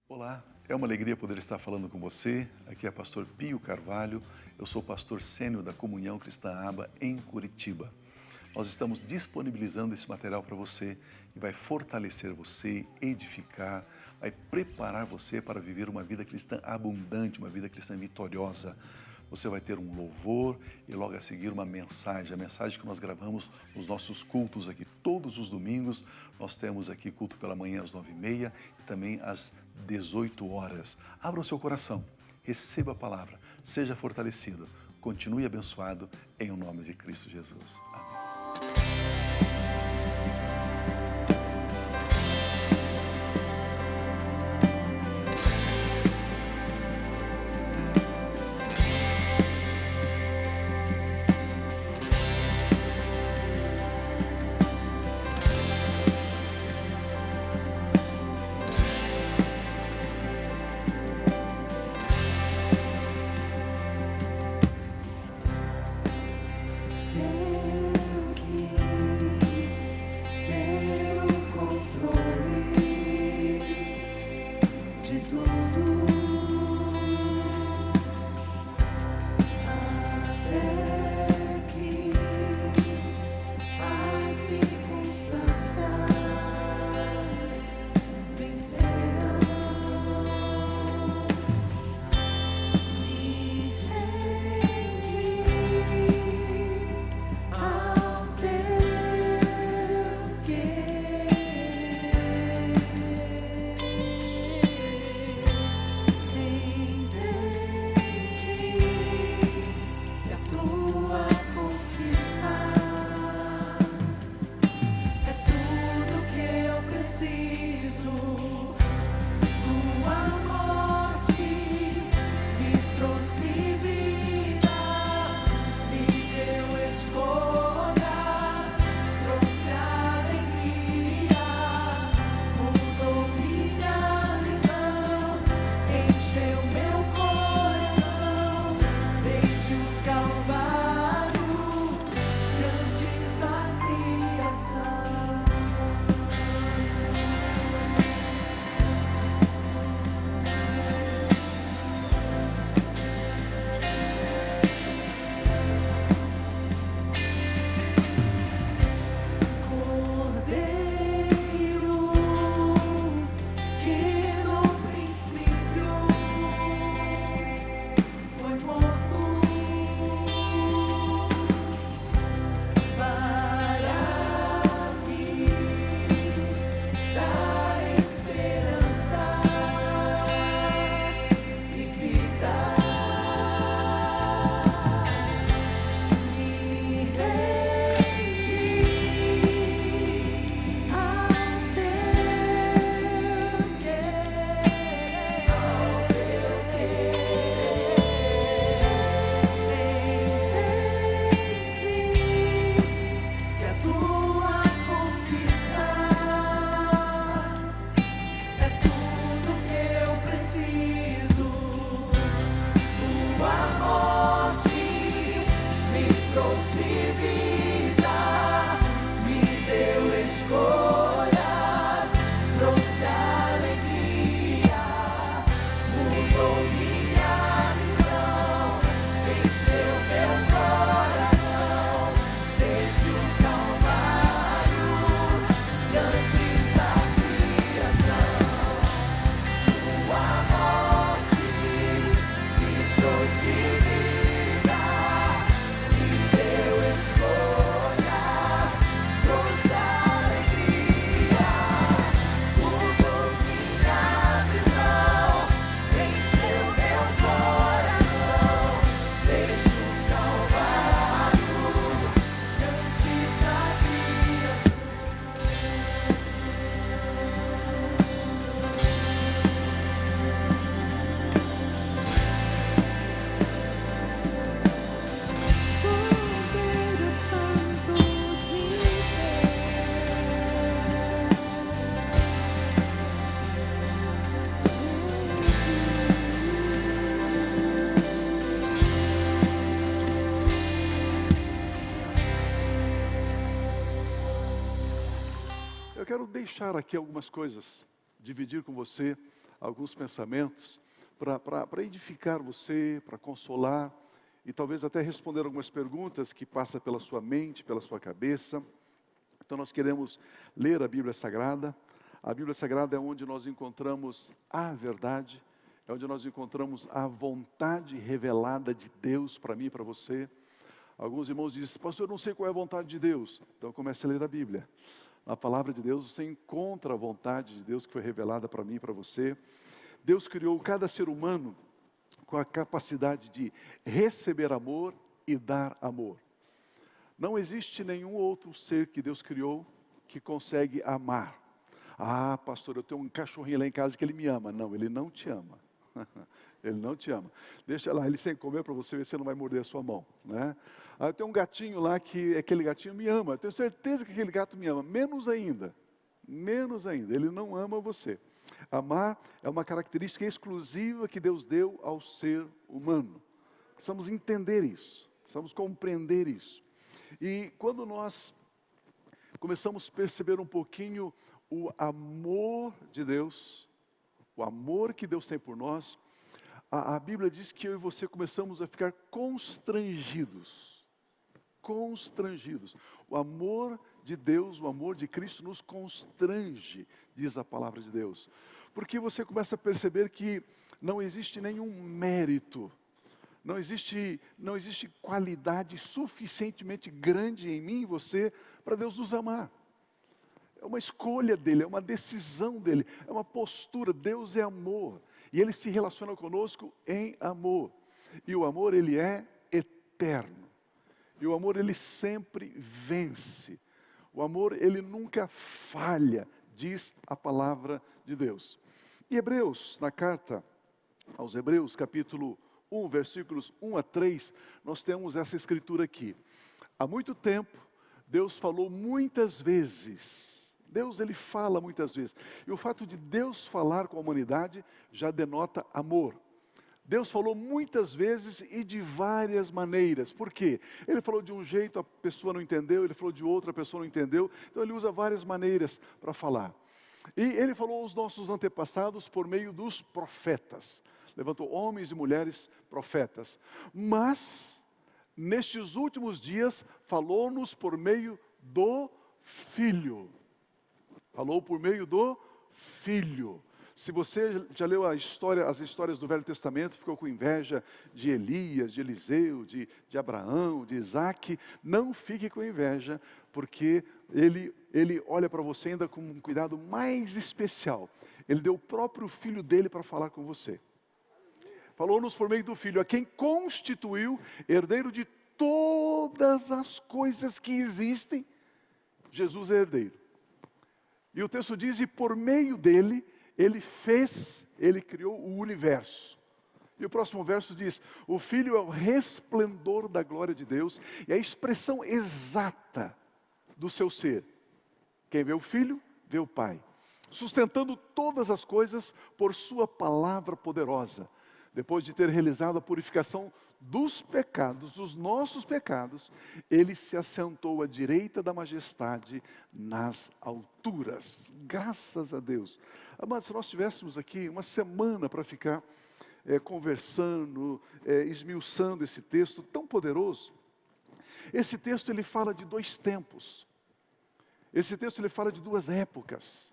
Olá, é uma alegria poder estar falando com você. Aqui é pastor Pio Carvalho, eu sou pastor sênior da Comunhão Cristã Aba em Curitiba. Nós estamos disponibilizando esse material para você e vai fortalecer você, edificar, vai preparar você para viver uma vida cristã abundante, uma vida cristã vitoriosa. Você vai ter um louvor e logo a seguir uma mensagem, a mensagem que nós gravamos nos nossos cultos aqui todos os domingos. Nós temos aqui culto pela manhã às 9h30 e também às 18 horas. Abra o seu coração, receba a palavra, seja fortalecido, continue abençoado em o nome de Cristo Jesus. Amém. Eu quero deixar aqui algumas coisas, dividir com você alguns pensamentos para edificar você, para consolar e talvez até responder algumas perguntas que passam pela sua mente, pela sua cabeça. Então nós queremos ler a Bíblia Sagrada. A Bíblia Sagrada é onde nós encontramos a verdade, é onde nós encontramos a vontade revelada de Deus para mim e para você. Alguns irmãos dizem, pastor, eu não sei qual é a vontade de Deus. Então comece a ler a Bíblia. Na palavra de Deus você encontra a vontade de Deus que foi revelada para mim e para você. Deus criou cada ser humano com a capacidade de receber amor e dar amor. Não existe nenhum outro ser que Deus criou que consegue amar. Ah, pastor, eu tenho um cachorrinho lá em casa que ele me ama. Não, ele não te ama. Ele não te ama. Deixa lá ele sem comer para você ver se você não vai morder a sua mão, né? Ah, tem um gatinho lá que aquele gatinho me ama. Eu tenho certeza que aquele gato me ama. Menos ainda. Ele não ama você. Amar é uma característica exclusiva que Deus deu ao ser humano. Precisamos entender isso. Precisamos compreender isso. E quando nós começamos a perceber um pouquinho o amor de Deus, o amor que Deus tem por nós, a Bíblia diz que eu e você começamos a ficar constrangidos. Constrangidos. O amor de Deus, o amor de Cristo nos constrange, diz a palavra de Deus. Porque você começa a perceber que não existe nenhum mérito, não existe qualidade suficientemente grande em mim e você para Deus nos amar. É uma escolha dele, é uma decisão dele, é uma postura. Deus é amor e Ele se relaciona conosco em amor. E o amor, ele é eterno. E o amor, ele sempre vence. O amor, ele nunca falha, diz a palavra de Deus. Em Hebreus, na carta aos Hebreus, capítulo 1, versículos 1 a 3, nós temos essa escritura aqui. Há muito tempo, Deus falou muitas vezes. Deus, ele fala muitas vezes. E o fato de Deus falar com a humanidade já denota amor. Deus falou muitas vezes e de várias maneiras. Por quê? Ele falou de um jeito, a pessoa não entendeu. Ele falou de outra, a pessoa não entendeu. Então ele usa várias maneiras para falar. E ele falou aos nossos antepassados por meio dos profetas. Levantou homens e mulheres profetas. Mas, nestes últimos dias, falou-nos por meio do Filho. Falou por meio do Filho. Se você já leu as histórias do Velho Testamento, ficou com inveja de Elias, de Eliseu, de Abraão, de Isaac, não fique com inveja, porque ele olha para você ainda com um cuidado mais especial. Ele deu o próprio Filho dele para falar com você. Falou-nos por meio do Filho, a quem constituiu herdeiro de todas as coisas que existem. Jesus é herdeiro. E o texto diz, e por meio dele, ele criou o universo. E o próximo verso diz, o Filho é o resplendor da glória de Deus, e a expressão exata do seu ser. Quem vê o Filho, vê o Pai. Sustentando todas as coisas por sua palavra poderosa. Depois de ter realizado a purificação dos pecados, dos nossos pecados, ele se assentou à direita da majestade nas alturas. Graças a Deus. Amados, se nós tivéssemos aqui uma semana para ficar conversando, esmiuçando esse texto tão poderoso. Esse texto ele fala de dois tempos. Esse texto ele fala de duas épocas.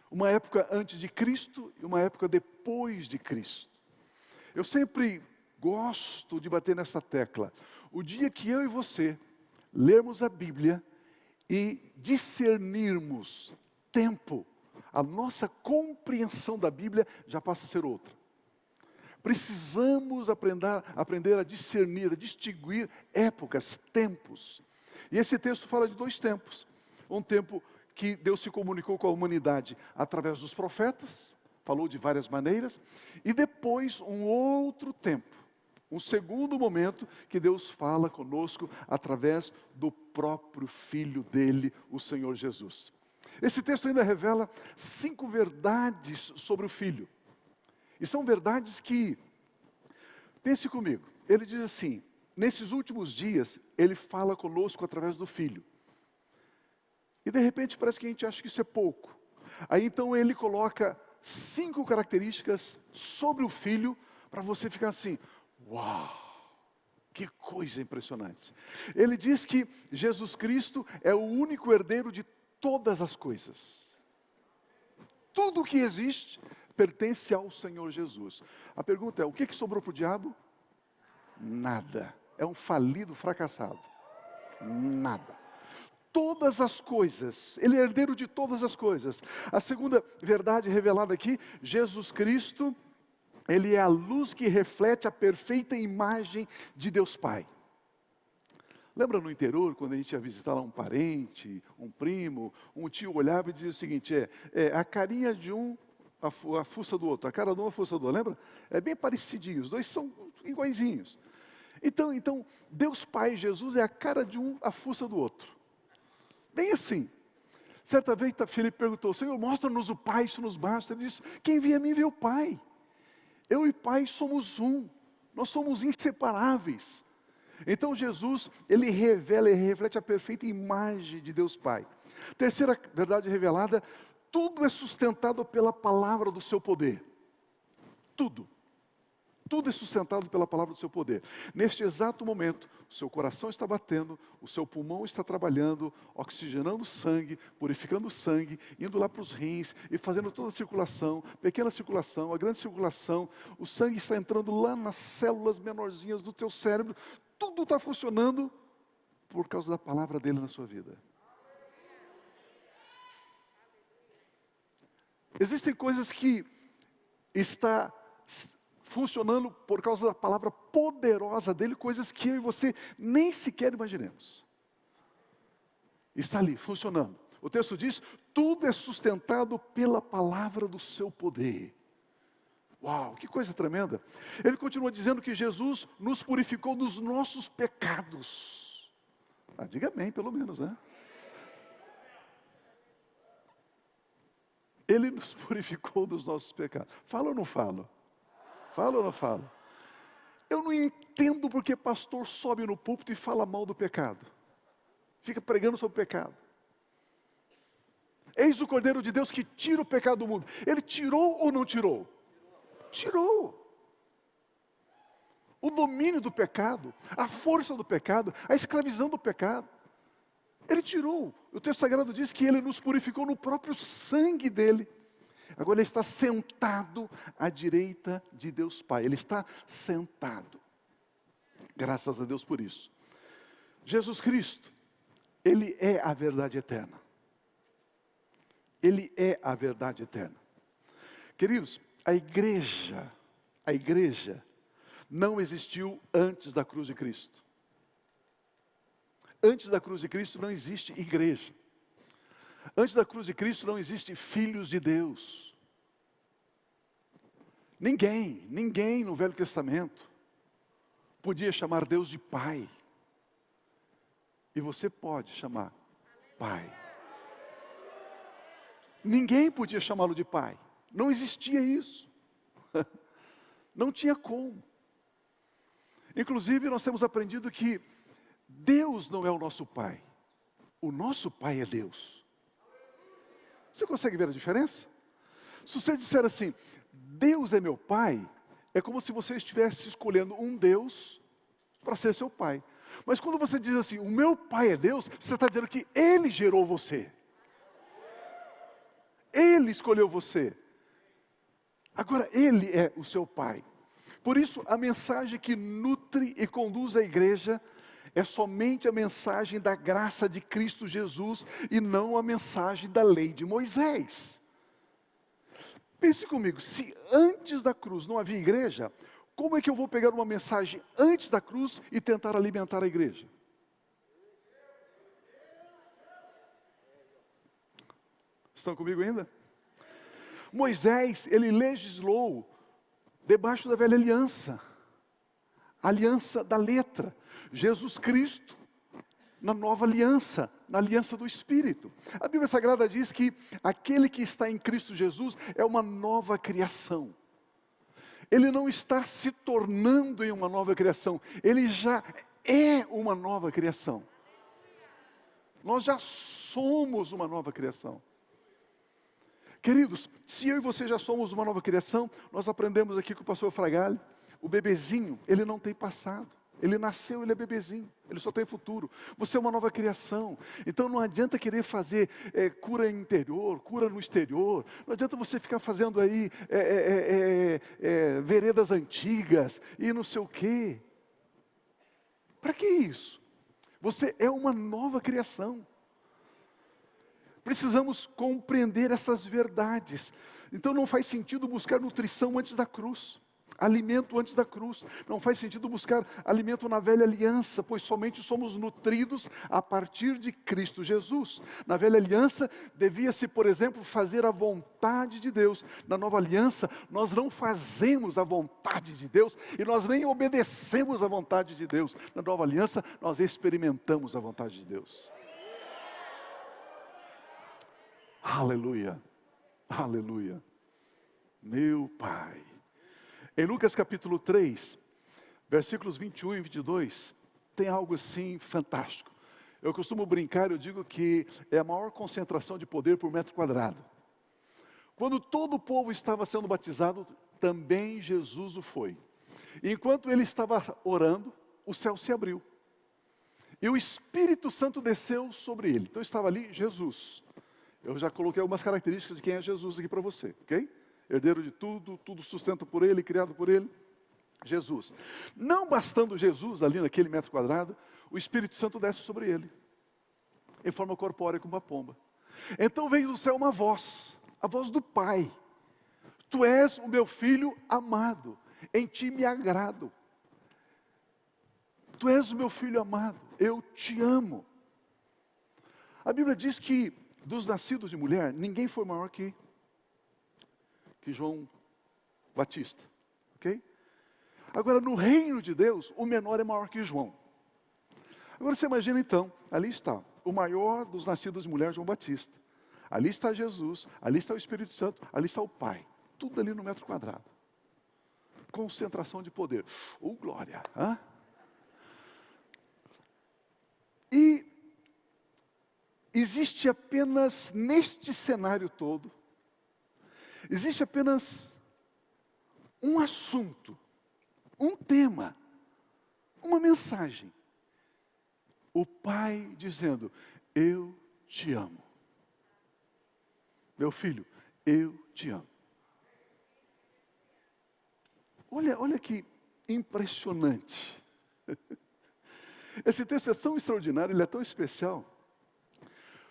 Uma época antes de Cristo e uma época depois de Cristo. Eu sempre gosto de bater nessa tecla. O dia que eu e você lermos a Bíblia e discernirmos tempo, a nossa compreensão da Bíblia já passa a ser outra. Precisamos aprender a discernir, a distinguir épocas, tempos. E esse texto fala de dois tempos. Um tempo que Deus se comunicou com a humanidade através dos profetas, falou de várias maneiras, e depois um outro tempo, um segundo momento que Deus fala conosco através do próprio Filho dele, o Senhor Jesus. Esse texto ainda revela 5 verdades sobre o Filho. E são verdades que, pense comigo, ele diz assim, nesses últimos dias, ele fala conosco através do Filho. E de repente parece que a gente acha que isso é pouco. Aí então ele coloca 5 características sobre o Filho para você ficar assim, uau, que coisa impressionante. Ele diz que Jesus Cristo é o único herdeiro de todas as coisas. Tudo o que existe pertence ao Senhor Jesus. A pergunta é, o que sobrou para o diabo? Nada. É um falido fracassado. Nada. Todas as coisas, ele é herdeiro de todas as coisas. A segunda verdade revelada aqui, Jesus Cristo, ele é a luz que reflete a perfeita imagem de Deus Pai. Lembra no interior, quando a gente ia visitar lá um parente, um primo, um tio olhava e dizia o seguinte, a carinha de um, a fuça do outro, a cara de um, a fuça do outro, lembra? É bem parecidinho, os dois são iguaizinhos. Então, Deus Pai, Jesus é a cara de um, a fuça do outro. Bem assim. Certa vez Filipe perguntou, Senhor, mostra-nos o Pai, isso nos basta. Ele disse, quem vê a mim vê o Pai. Eu e o Pai somos um, nós somos inseparáveis. Então Jesus, ele revela e reflete a perfeita imagem de Deus Pai. Terceira verdade revelada, tudo é sustentado pela palavra do seu poder. Tudo. Tudo é sustentado pela palavra do seu poder. Neste exato momento, o seu coração está batendo, o seu pulmão está trabalhando, oxigenando o sangue, purificando o sangue, indo lá para os rins e fazendo toda a circulação, pequena circulação, a grande circulação. O sangue está entrando lá nas células menorzinhas do teu cérebro. Tudo está funcionando por causa da palavra dele na sua vida. Existem coisas que está funcionando por causa da palavra poderosa dele, coisas que eu e você nem sequer imaginemos. Está ali, funcionando. O texto diz, tudo é sustentado pela palavra do seu poder. Uau, que coisa tremenda. Ele continua dizendo que Jesus nos purificou dos nossos pecados. Diga amém, pelo menos, né? Ele nos purificou dos nossos pecados. Fala ou não falo? Fala ou não falo? Eu não entendo porque pastor sobe no púlpito e fala mal do pecado. Fica pregando sobre o pecado. Eis o Cordeiro de Deus que tira o pecado do mundo. Ele tirou ou não tirou? Tirou. O domínio do pecado, a força do pecado, a escravidão do pecado. Ele tirou. O texto sagrado diz que ele nos purificou no próprio sangue dele. Agora ele está sentado à direita de Deus Pai. Ele está sentado. Graças a Deus por isso. Jesus Cristo, ele é a verdade eterna. Ele é a verdade eterna. Queridos, a igreja não existiu antes da cruz de Cristo. Antes da cruz de Cristo não existe igreja. Antes da cruz de Cristo não existe filhos de Deus. Ninguém no Velho Testamento podia chamar Deus de Pai. E você pode chamar Pai. Ninguém podia chamá-lo de Pai. Não existia isso. Não tinha como. Inclusive, nós temos aprendido que Deus não é o nosso Pai. O nosso Pai é Deus. Você consegue ver a diferença? Se você disser assim, Deus é meu Pai, é como se você estivesse escolhendo um Deus para ser seu Pai. Mas quando você diz assim, o meu Pai é Deus, você está dizendo que Ele gerou você. Ele escolheu você. Agora, Ele é o seu Pai. Por isso, a mensagem que nutre e conduz a igreja é somente a mensagem da graça de Cristo Jesus e não a mensagem da lei de Moisés. Pense comigo, se antes da cruz não havia igreja, como é que eu vou pegar uma mensagem antes da cruz e tentar alimentar a igreja? Estão comigo ainda? Moisés, ele legislou debaixo da velha aliança, a aliança da letra. Jesus Cristo, na nova aliança, na aliança do Espírito. A Bíblia Sagrada diz que aquele que está em Cristo Jesus é uma nova criação. Ele não está se tornando em uma nova criação, ele já é uma nova criação. Nós já somos uma nova criação. Queridos, se eu e você já somos uma nova criação, nós aprendemos aqui com o pastor Fragalho, o bebezinho, ele não tem passado. Ele nasceu, ele é bebezinho, ele só tem futuro. Você é uma nova criação. Então não adianta querer fazer cura interior, cura no exterior. Não adianta você ficar fazendo aí veredas antigas e não sei o quê. Para que isso? Você é uma nova criação. Precisamos compreender essas verdades. Então não faz sentido buscar nutrição antes da cruz. Alimento antes da cruz. Não faz sentido buscar alimento na velha aliança, pois somente somos nutridos a partir de Cristo Jesus. Na velha aliança, devia-se, por exemplo, fazer a vontade de Deus. Na nova aliança, nós não fazemos a vontade de Deus e nós nem obedecemos a vontade de Deus. Na nova aliança, nós experimentamos a vontade de Deus. Aleluia, aleluia. Meu Pai. Em Lucas capítulo 3, versículos 21 e 22, tem algo assim fantástico. Eu costumo brincar, eu digo que é a maior concentração de poder por metro quadrado. Quando todo o povo estava sendo batizado, também Jesus o foi. E enquanto ele estava orando, o céu se abriu. E o Espírito Santo desceu sobre ele. Então estava ali Jesus. Eu já coloquei algumas características de quem é Jesus aqui para você, ok? Herdeiro de tudo, tudo sustento por ele, criado por ele, Jesus. Não bastando Jesus ali naquele metro quadrado, o Espírito Santo desce sobre ele, em forma corpórea como uma pomba. Então veio do céu uma voz, a voz do Pai. Tu és o meu filho amado, em ti me agrado. Tu és o meu filho amado, eu te amo. A Bíblia diz que dos nascidos de mulher, ninguém foi maior que João Batista, ok? Agora, no reino de Deus, o menor é maior que João. Agora, você imagina então, ali está, o maior dos nascidos de mulher, João Batista. Ali está Jesus, ali está o Espírito Santo, ali está o Pai. Tudo ali no metro quadrado. Concentração de poder. Glória! Hã? E existe apenas neste cenário todo, existe apenas um assunto, um tema, uma mensagem. O Pai dizendo, eu te amo. Meu filho, eu te amo. Olha que impressionante. Esse texto é tão extraordinário, ele é tão especial,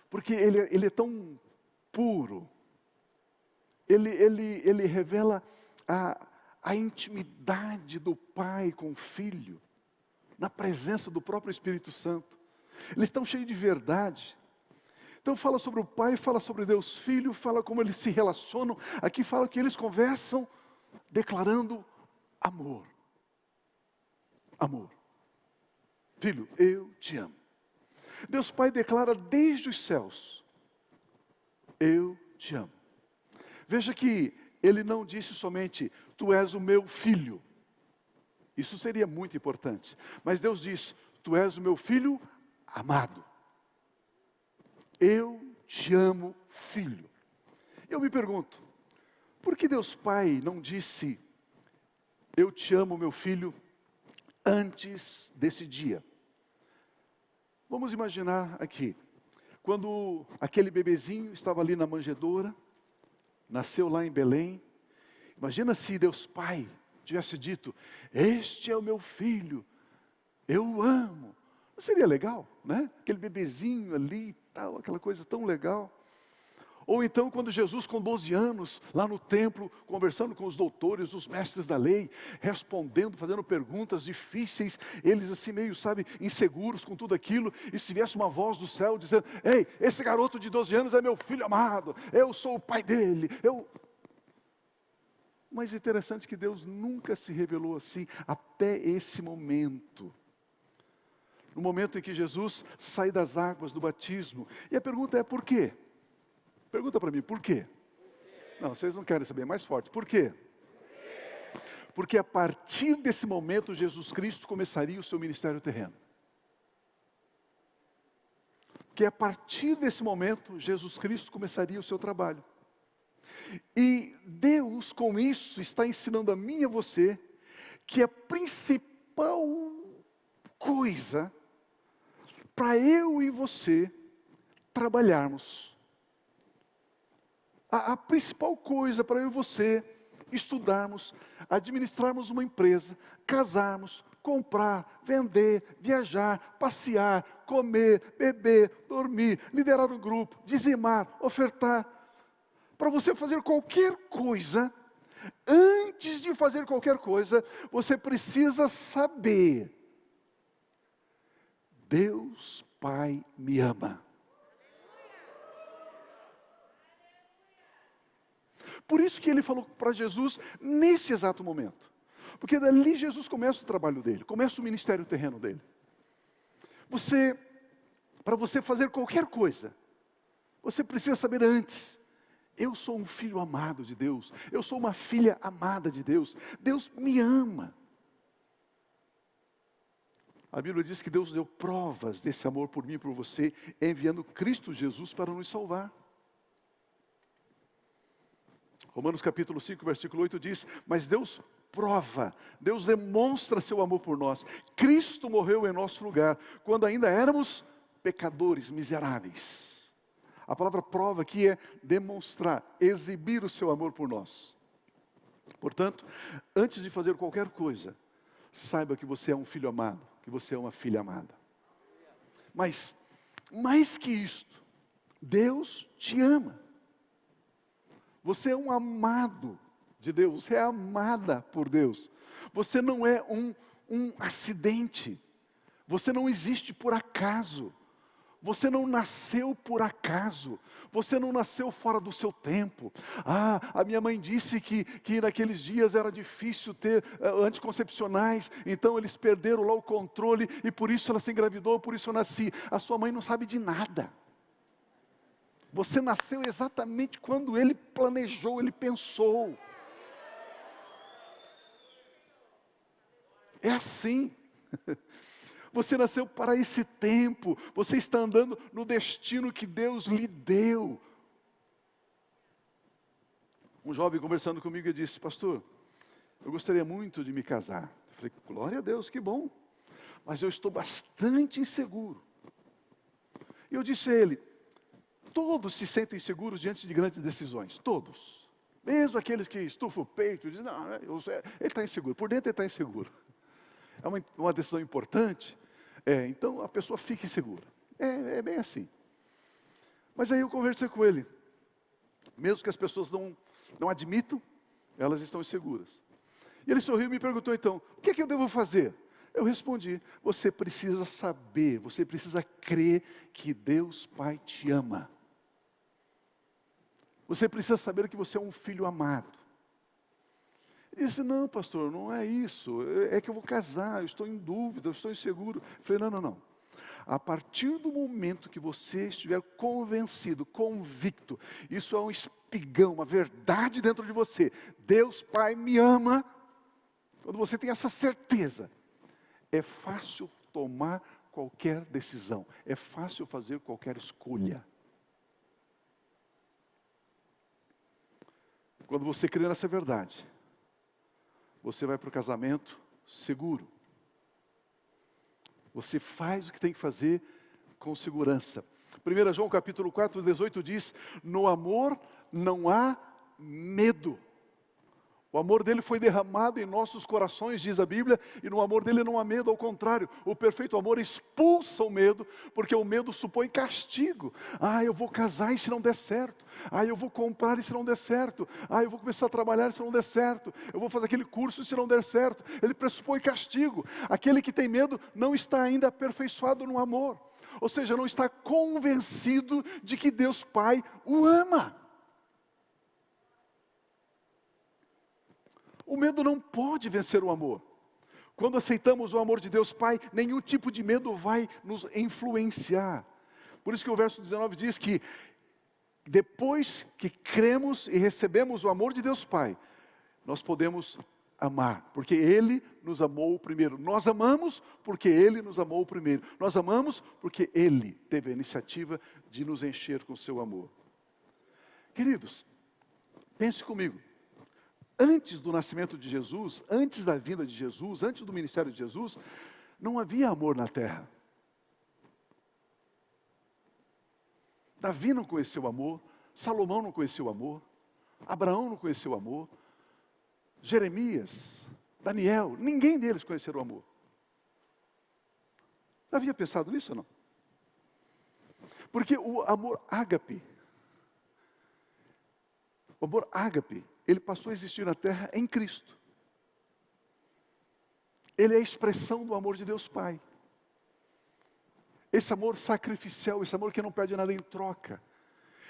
porque ele é tão puro. Ele revela a intimidade do Pai com o Filho, na presença do próprio Espírito Santo. Eles estão cheios de verdade. Então fala sobre o Pai, fala sobre Deus Filho, fala como eles se relacionam. Aqui fala que eles conversam declarando amor. Amor. Filho, eu te amo. Deus Pai declara desde os céus, eu te amo. Veja que ele não disse somente, tu és o meu filho. Isso seria muito importante. Mas Deus diz, tu és o meu filho amado. Eu te amo, filho. Eu me pergunto, por que Deus Pai não disse, eu te amo, meu filho, antes desse dia? Vamos imaginar aqui, quando aquele bebezinho estava ali na manjedoura, nasceu lá em Belém. Imagina se Deus Pai tivesse dito, este é o meu filho, eu o amo. Não seria legal, né? Aquele bebezinho ali e tal, aquela coisa tão legal. Ou então quando Jesus com 12 anos, lá no templo, conversando com os doutores, os mestres da lei, respondendo, fazendo perguntas difíceis, eles assim meio, sabe, inseguros com tudo aquilo, e se viesse uma voz do céu dizendo, ei, esse garoto de 12 anos é meu filho amado, eu sou o pai dele, Mas é interessante que Deus nunca se revelou assim, até esse momento. No momento em que Jesus sai das águas do batismo, e a pergunta é por quê? Pergunta para mim, por quê? Não, vocês não querem saber, mais forte. Por quê? Porque a partir desse momento, Jesus Cristo começaria o seu ministério terreno. Porque a partir desse momento, Jesus Cristo começaria o seu trabalho. E Deus, com isso, está ensinando a mim e a você que a principal coisa para eu e você trabalharmos, a principal coisa para eu e você estudarmos, administrarmos uma empresa, casarmos, comprar, vender, viajar, passear, comer, beber, dormir, liderar um grupo, dizimar, ofertar. Para você fazer qualquer coisa, antes de fazer qualquer coisa, você precisa saber: Deus Pai me ama. Por isso que ele falou para Jesus nesse exato momento. Porque dali Jesus começa o trabalho dele, começa o ministério terreno dele. Para você fazer qualquer coisa, você precisa saber antes: eu sou um filho amado de Deus, eu sou uma filha amada de Deus, Deus me ama. A Bíblia diz que Deus deu provas desse amor por mim e por você, enviando Cristo Jesus para nos salvar. Romanos capítulo 5, versículo 8 diz: mas Deus prova, Deus demonstra seu amor por nós. Cristo morreu em nosso lugar, quando ainda éramos pecadores, miseráveis. A palavra prova aqui é demonstrar, exibir o seu amor por nós. Portanto, antes de fazer qualquer coisa, saiba que você é um filho amado, que você é uma filha amada. Mas, mais que isto, Deus te ama. Você é um amado de Deus, você é amada por Deus. Você não é um acidente, você não existe por acaso. Você não nasceu por acaso, você não nasceu fora do seu tempo. A minha mãe disse que naqueles dias era difícil ter anticoncepcionais, então eles perderam lá o controle e por isso ela se engravidou, por isso eu nasci. A sua mãe não sabe de nada. Você nasceu exatamente quando Ele planejou, Ele pensou. É assim. Você nasceu para esse tempo. Você está andando no destino que Deus lhe deu. Um jovem conversando comigo disse: pastor, eu gostaria muito de me casar. Eu falei: glória a Deus, que bom. Mas eu estou bastante inseguro. E eu disse a ele: todos se sentem seguros diante de grandes decisões, todos. Mesmo aqueles que estufam o peito e dizem: não, ele está inseguro, por dentro ele está inseguro. É uma decisão importante, então a pessoa fica insegura. É bem assim. Mas aí eu conversei com ele. Mesmo que as pessoas não admitam, elas estão inseguras. E ele sorriu e me perguntou então: o que é que eu devo fazer? Eu respondi: você precisa saber, você precisa crer que Deus Pai te ama. Você precisa saber que você é um filho amado. Ele disse: não, pastor, não é isso. É que eu vou casar, eu estou em dúvida, eu estou inseguro. Eu falei: não. A partir do momento que você estiver convencido, convicto, isso é um espigão, uma verdade dentro de você. Deus Pai me ama. Quando você tem essa certeza, é fácil tomar qualquer decisão. É fácil fazer qualquer escolha. Quando você crê nessa verdade, você vai para o casamento seguro. Você faz o que tem que fazer com segurança. 1 João capítulo 4, 18 diz: no amor não há medo. O amor dele foi derramado em nossos corações, diz a Bíblia, e no amor dele não há medo, ao contrário, o perfeito amor expulsa o medo, porque o medo supõe castigo. Eu vou casar e se não der certo, eu vou comprar e se não der certo, eu vou começar a trabalhar e se não der certo, eu vou fazer aquele curso e se não der certo. Ele pressupõe castigo. Aquele que tem medo não está ainda aperfeiçoado no amor, ou seja, não está convencido de que Deus Pai o ama. O medo não pode vencer o amor. Quando aceitamos o amor de Deus Pai, nenhum tipo de medo vai nos influenciar. Por isso que o verso 19 diz que depois que cremos e recebemos o amor de Deus Pai, nós podemos amar, porque Ele nos amou primeiro. Nós amamos porque Ele nos amou primeiro. Nós amamos porque Ele teve a iniciativa de nos encher com o seu amor. Queridos, Pense comigo. Antes do nascimento de Jesus, antes da vinda de Jesus, antes do ministério de Jesus, não havia amor na terra. Davi não conheceu amor, Salomão não conheceu amor, Abraão não conheceu amor, Jeremias, Daniel, ninguém deles conheceu o amor. Já havia pensado nisso ou não? Porque o amor ágape, ele passou a existir na terra em Cristo. Ele é a expressão do amor de Deus Pai. Esse amor sacrificial, esse amor que não pede nada em troca.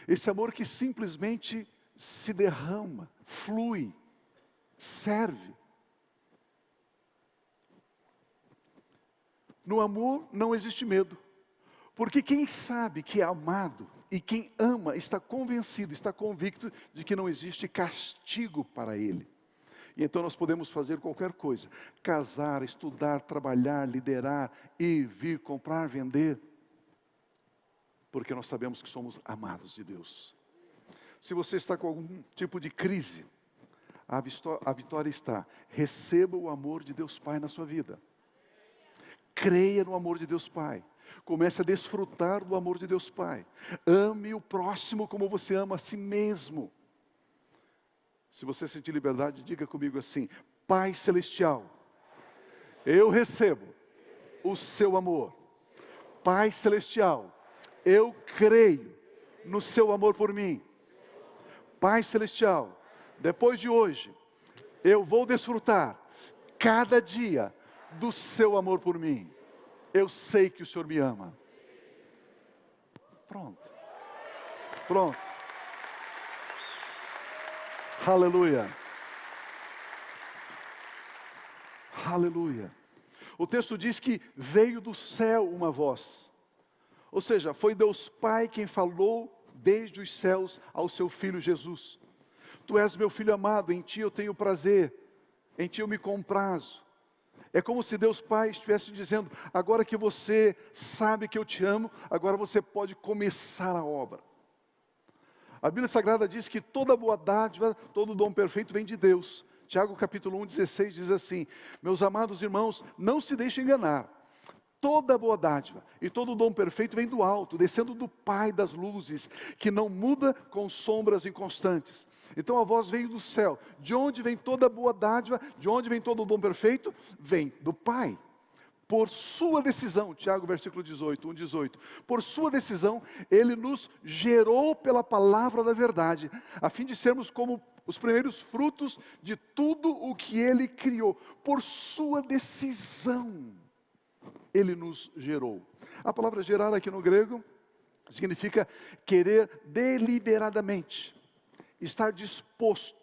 Esse amor que simplesmente se derrama, flui, serve. No amor não existe medo. Porque quem sabe que é amado e quem ama está convencido, está convicto de que não existe castigo para ele. E então nós podemos fazer qualquer coisa, casar, estudar, trabalhar, liderar, ir, vir, comprar, vender, porque nós sabemos que somos amados de Deus. Se você está com algum tipo de crise, a vitória está, receba o amor de Deus Pai na sua vida. Creia no amor de Deus Pai. Comece a desfrutar do amor de Deus Pai. Ame o próximo como você ama a si mesmo. Se você sentir liberdade, diga comigo assim: Pai Celestial, eu recebo o seu amor. Pai Celestial, eu creio no seu amor por mim. Pai Celestial, depois de hoje, eu vou desfrutar cada dia do seu amor por mim. Eu sei que o Senhor me ama. Pronto. Pronto. Aleluia. Aleluia. O texto diz que veio do céu uma voz. Ou seja, foi Deus Pai quem falou desde os céus ao seu Filho Jesus. Tu és meu Filho amado, em ti eu tenho prazer, em ti eu me comprazo. É como se Deus Pai estivesse dizendo: agora que você sabe que eu te amo, agora você pode começar a obra. A Bíblia Sagrada diz que toda boa dádiva, todo dom perfeito vem de Deus. Tiago capítulo 1:16 diz assim: meus amados irmãos, não se deixem enganar. Toda boa dádiva e todo dom perfeito vem do alto, descendo do Pai das luzes, que não muda com sombras inconstantes. Então a voz veio do céu. De onde vem toda boa dádiva? De onde vem todo o dom perfeito? Vem do Pai. Por sua decisão, Tiago versículo 18, 1:18. Por sua decisão, Ele nos gerou pela palavra da verdade, a fim de sermos como os primeiros frutos de tudo o que Ele criou. Por sua decisão, Ele nos gerou. A palavra gerar aqui no grego significa querer deliberadamente, estar disposto,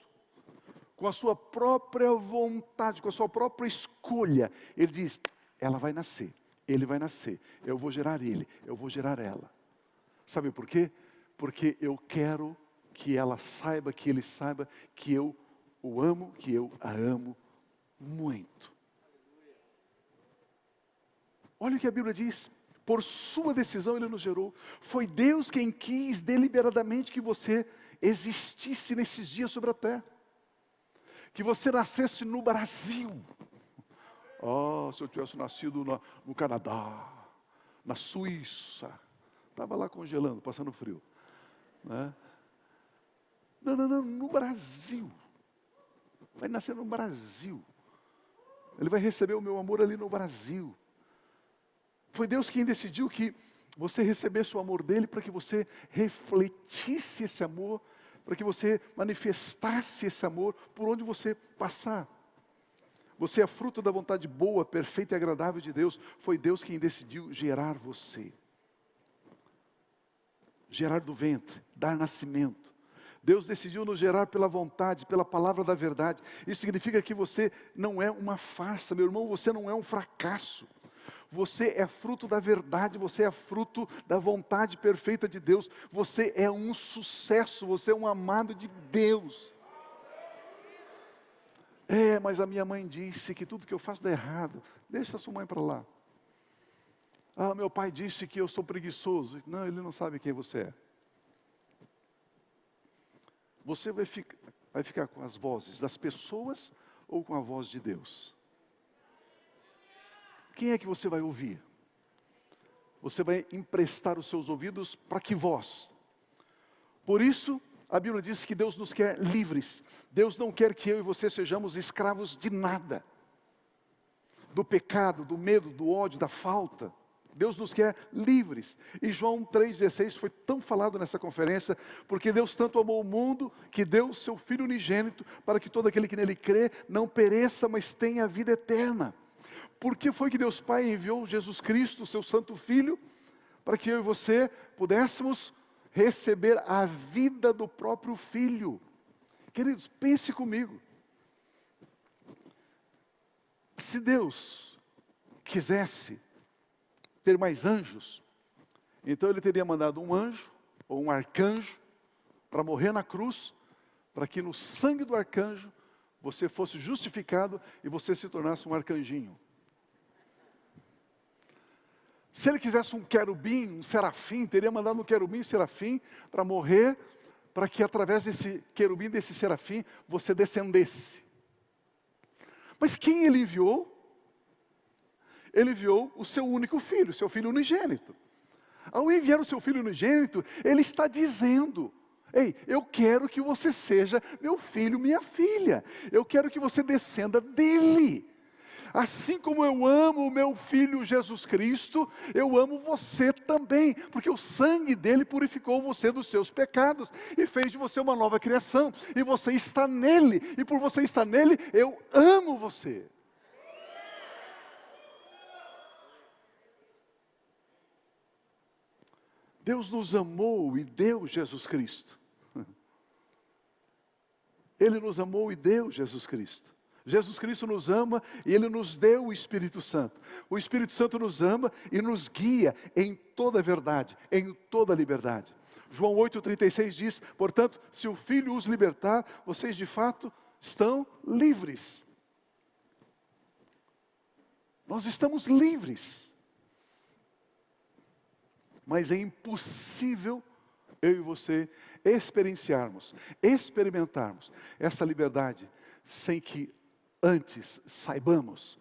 com a sua própria vontade, com a sua própria escolha. Ele diz: ela vai nascer, ele vai nascer, eu vou gerar ele, eu vou gerar ela. Sabe por quê? Porque eu quero que ela saiba, que ele saiba que eu o amo, que eu a amo muito. Olha o que a Bíblia diz: por sua decisão Ele nos gerou. Foi Deus quem quis deliberadamente que você existisse nesses dias sobre a terra. Que você nascesse no Brasil. Oh, se eu tivesse nascido no Canadá, na Suíça, estava lá congelando, passando frio, né? Não, no Brasil. Vai nascer no Brasil. Ele vai receber o meu amor ali no Brasil. Foi Deus quem decidiu que você recebesse o amor dele, para que você refletisse esse amor, para que você manifestasse esse amor por onde você passar. Você é fruto da vontade boa, perfeita e agradável de Deus. Foi Deus quem decidiu gerar você. Gerar do ventre, dar nascimento. Deus decidiu nos gerar pela vontade, pela palavra da verdade. Isso significa que você não é uma farsa, meu irmão, você não é um fracasso. Você é fruto da verdade, você é fruto da vontade perfeita de Deus. Você é um sucesso, você é um amado de Deus. Mas a minha mãe disse que tudo que eu faço dá errado. Deixa a sua mãe para lá. Meu pai disse que eu sou preguiçoso. Não, ele não sabe quem você é. Você vai ficar com as vozes das pessoas ou com a voz de Deus? Quem é que você vai ouvir? Você vai emprestar os seus ouvidos para que voz? Por isso, a Bíblia diz que Deus nos quer livres. Deus não quer que eu e você sejamos escravos de nada. Do pecado, do medo, do ódio, da falta. Deus nos quer livres. E João 3,16 foi tão falado nessa conferência, porque Deus tanto amou o mundo, que deu o seu Filho unigênito, para que todo aquele que nele crê, não pereça, mas tenha a vida eterna. Por que foi que Deus Pai enviou Jesus Cristo, seu Santo Filho, para que eu e você pudéssemos receber a vida do próprio Filho? Queridos, pense comigo. Se Deus quisesse ter mais anjos, então Ele teria mandado um anjo, ou um arcanjo, para morrer na cruz, para que no sangue do arcanjo, você fosse justificado e você se tornasse um arcanjinho. Se Ele quisesse um querubim, um serafim, teria mandado um querubim e serafim para morrer, para que através desse querubim, desse serafim, você descendesse. Mas quem Ele enviou? Ele enviou o seu único filho, o seu filho unigênito. Ao enviar o seu filho unigênito, Ele está dizendo: ei, eu quero que você seja meu filho, minha filha. Eu quero que você descenda dele. Assim como eu amo o meu Filho Jesus Cristo, eu amo você também, porque o sangue dele purificou você dos seus pecados e fez de você uma nova criação, e você está nele, e por você estar nele, eu amo você. Deus nos amou e deu Jesus Cristo. Ele nos amou e deu Jesus Cristo. Jesus Cristo nos ama e Ele nos deu o Espírito Santo. O Espírito Santo nos ama e nos guia em toda a verdade, em toda a liberdade. João 8,36 diz: portanto, se o Filho os libertar, vocês de fato estão livres. Nós estamos livres. Mas é impossível eu e você experimentarmos essa liberdade sem que antes saibamos: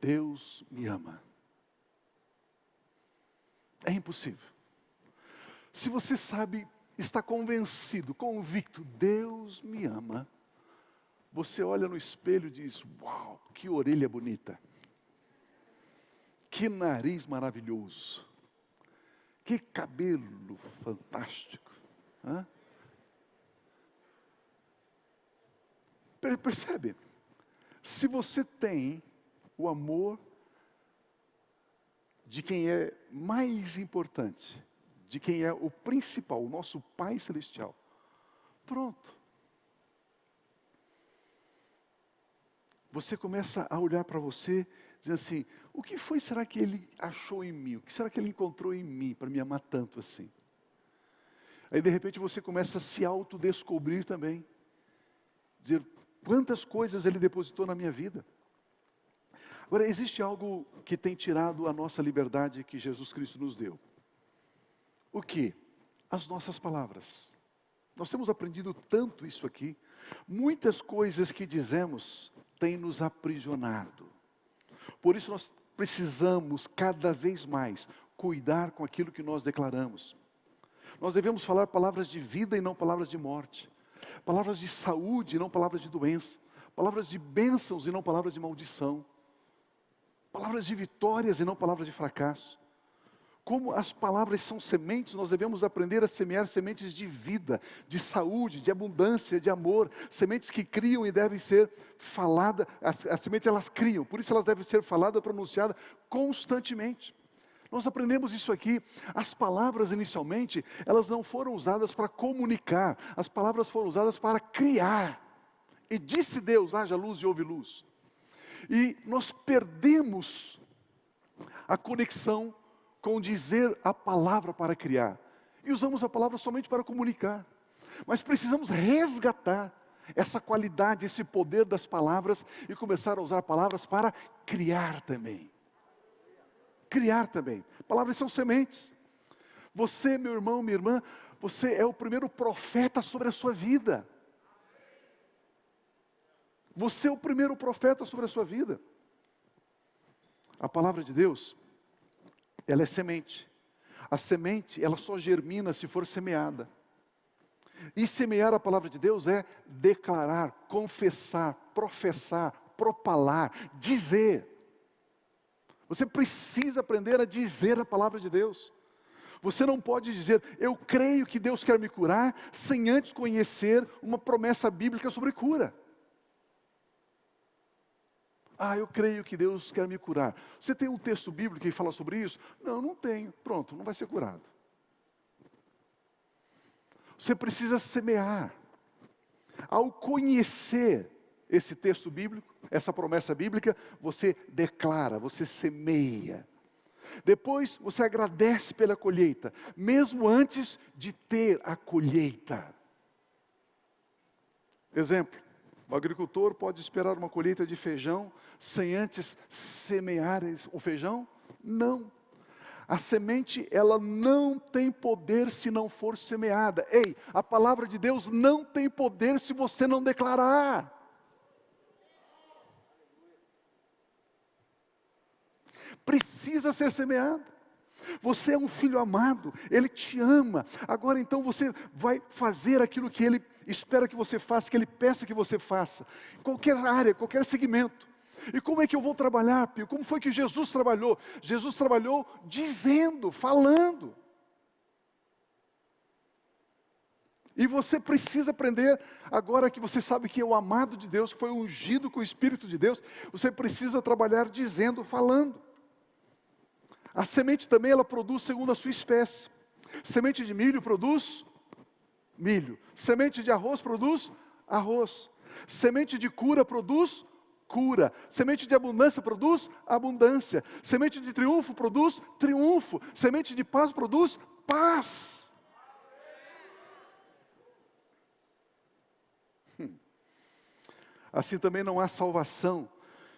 Deus me ama. É impossível. Se você sabe, está convencido, convicto, Deus me ama, você olha no espelho e diz: uau, que orelha bonita, que nariz maravilhoso, que cabelo fantástico. Hã? Percebe? Se você tem o amor de quem é mais importante, de quem é o principal, o nosso Pai Celestial, pronto. Você começa a olhar para você, dizendo assim: o que foi, será que Ele achou em mim? O que será que Ele encontrou em mim para me amar tanto assim? Aí de repente você começa a se autodescobrir também. Dizer: quantas coisas Ele depositou na minha vida. Agora, existe algo que tem tirado a nossa liberdade que Jesus Cristo nos deu. O que? As nossas palavras. Nós temos aprendido tanto isso aqui. Muitas coisas que dizemos têm nos aprisionado. Por isso nós precisamos cada vez mais cuidar com aquilo que nós declaramos. Nós devemos falar palavras de vida e não palavras de morte. Palavras de saúde e não palavras de doença. Palavras de bênçãos e não palavras de maldição. Palavras de vitórias e não palavras de fracasso. Como as palavras são sementes, nós devemos aprender a semear sementes de vida, de saúde, de abundância, de amor. Sementes que criam e devem ser faladas. As sementes, elas criam, por isso elas devem ser faladas, pronunciadas constantemente. Nós aprendemos isso aqui. As palavras inicialmente, elas não foram usadas para comunicar. As palavras foram usadas para criar. E disse Deus: haja luz e houve luz. E nós perdemos a conexão com dizer a palavra para criar. E usamos a palavra somente para comunicar. Mas precisamos resgatar essa qualidade, esse poder das palavras e começar a usar palavras para criar também. Criar também. Palavras são sementes. Você, meu irmão, minha irmã, você é o primeiro profeta sobre a sua vida. Você é o primeiro profeta sobre a sua vida. A palavra de Deus, ela é semente. A semente, ela só germina se for semeada. E semear a palavra de Deus é declarar, confessar, professar, propalar, dizer. Você precisa aprender a dizer a palavra de Deus. Você não pode dizer, eu creio que Deus quer me curar, sem antes conhecer uma promessa bíblica sobre cura. Eu creio que Deus quer me curar. Você tem um texto bíblico que fala sobre isso? Não, não tenho. Pronto, não vai ser curado. Você precisa semear. Ao conhecer esse texto bíblico, essa promessa bíblica, você declara, você semeia. Depois você agradece pela colheita, mesmo antes de ter a colheita. Exemplo, o agricultor pode esperar uma colheita de feijão sem antes semear o feijão? Não. A semente, ela não tem poder se não for semeada. Ei, a palavra de Deus não tem poder se você não declarar. Precisa ser semeado. Você é um filho amado, Ele te ama. Agora então você vai fazer aquilo que Ele espera que você faça, que Ele peça que você faça. Qualquer área, qualquer segmento. E como é que eu vou trabalhar, Pio? Como foi que Jesus trabalhou? Jesus trabalhou dizendo, falando. E você precisa aprender, agora que você sabe que é o amado de Deus, que foi ungido com o Espírito de Deus, você precisa trabalhar dizendo, falando. A semente também, ela produz segundo a sua espécie. Semente de milho produz milho. Semente de arroz produz arroz. Semente de cura produz cura. Semente de abundância produz abundância. Semente de triunfo produz triunfo. Semente de paz produz paz. Assim também não há salvação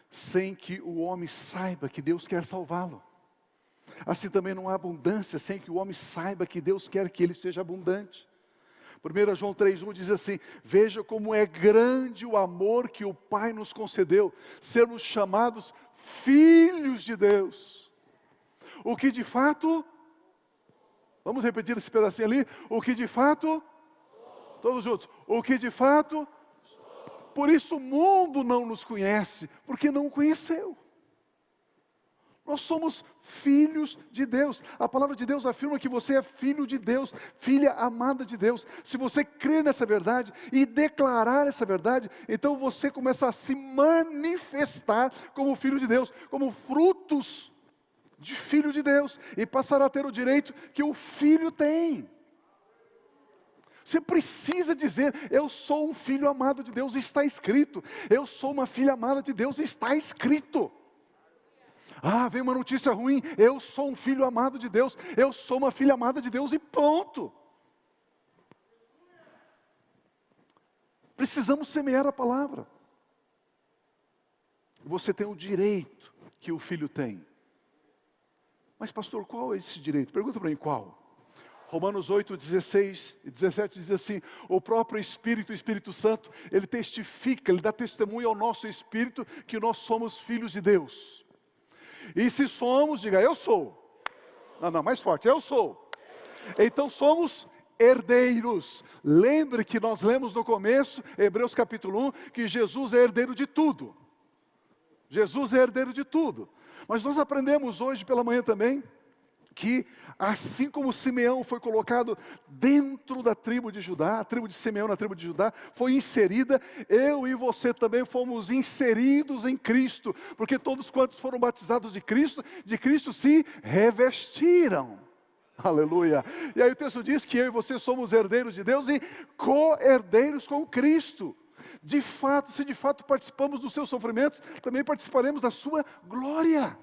sem que o homem saiba que Deus quer salvá-lo. Assim também não há abundância sem que o homem saiba que Deus quer que ele seja abundante. 1 João 3,1 diz assim: veja como é grande o amor que o Pai nos concedeu, sermos chamados filhos de Deus. O que de fato, vamos repetir esse pedacinho ali, o que de fato, todos juntos, o que de fato, por isso o mundo não nos conhece, porque não o conheceu. Nós somos filhos de Deus. A palavra de Deus afirma que você é filho de Deus, filha amada de Deus. Se você crer nessa verdade e declarar essa verdade, então você começa a se manifestar como filho de Deus, como frutos de filho de Deus, e passará a ter o direito que o filho tem. Você precisa dizer, eu sou um filho amado de Deus, está escrito. Eu sou uma filha amada de Deus, está escrito. Vem uma notícia ruim, eu sou um filho amado de Deus, eu sou uma filha amada de Deus e ponto. Precisamos semear a palavra. Você tem o direito que o filho tem. Mas pastor, qual é esse direito? Pergunta para mim, qual? Romanos 8, 16 e 17 diz assim: o próprio Espírito, o Espírito Santo, ele testifica, ele dá testemunho ao nosso Espírito que nós somos filhos de Deus. E se somos, diga, eu sou. Não, mais forte, eu sou. Então somos herdeiros. Lembre que nós lemos no começo, Hebreus capítulo 1, que Jesus é herdeiro de tudo. Jesus é herdeiro de tudo. Mas nós aprendemos hoje pela manhã também, que assim como Simeão foi colocado dentro da tribo de Judá, a tribo de Simeão na tribo de Judá foi inserida, eu e você também fomos inseridos em Cristo, porque todos quantos foram batizados de Cristo se revestiram. Aleluia. E aí o texto diz que eu e você somos herdeiros de Deus e co-herdeiros com Cristo. De fato, se de fato participamos dos seus sofrimentos, também participaremos da sua glória.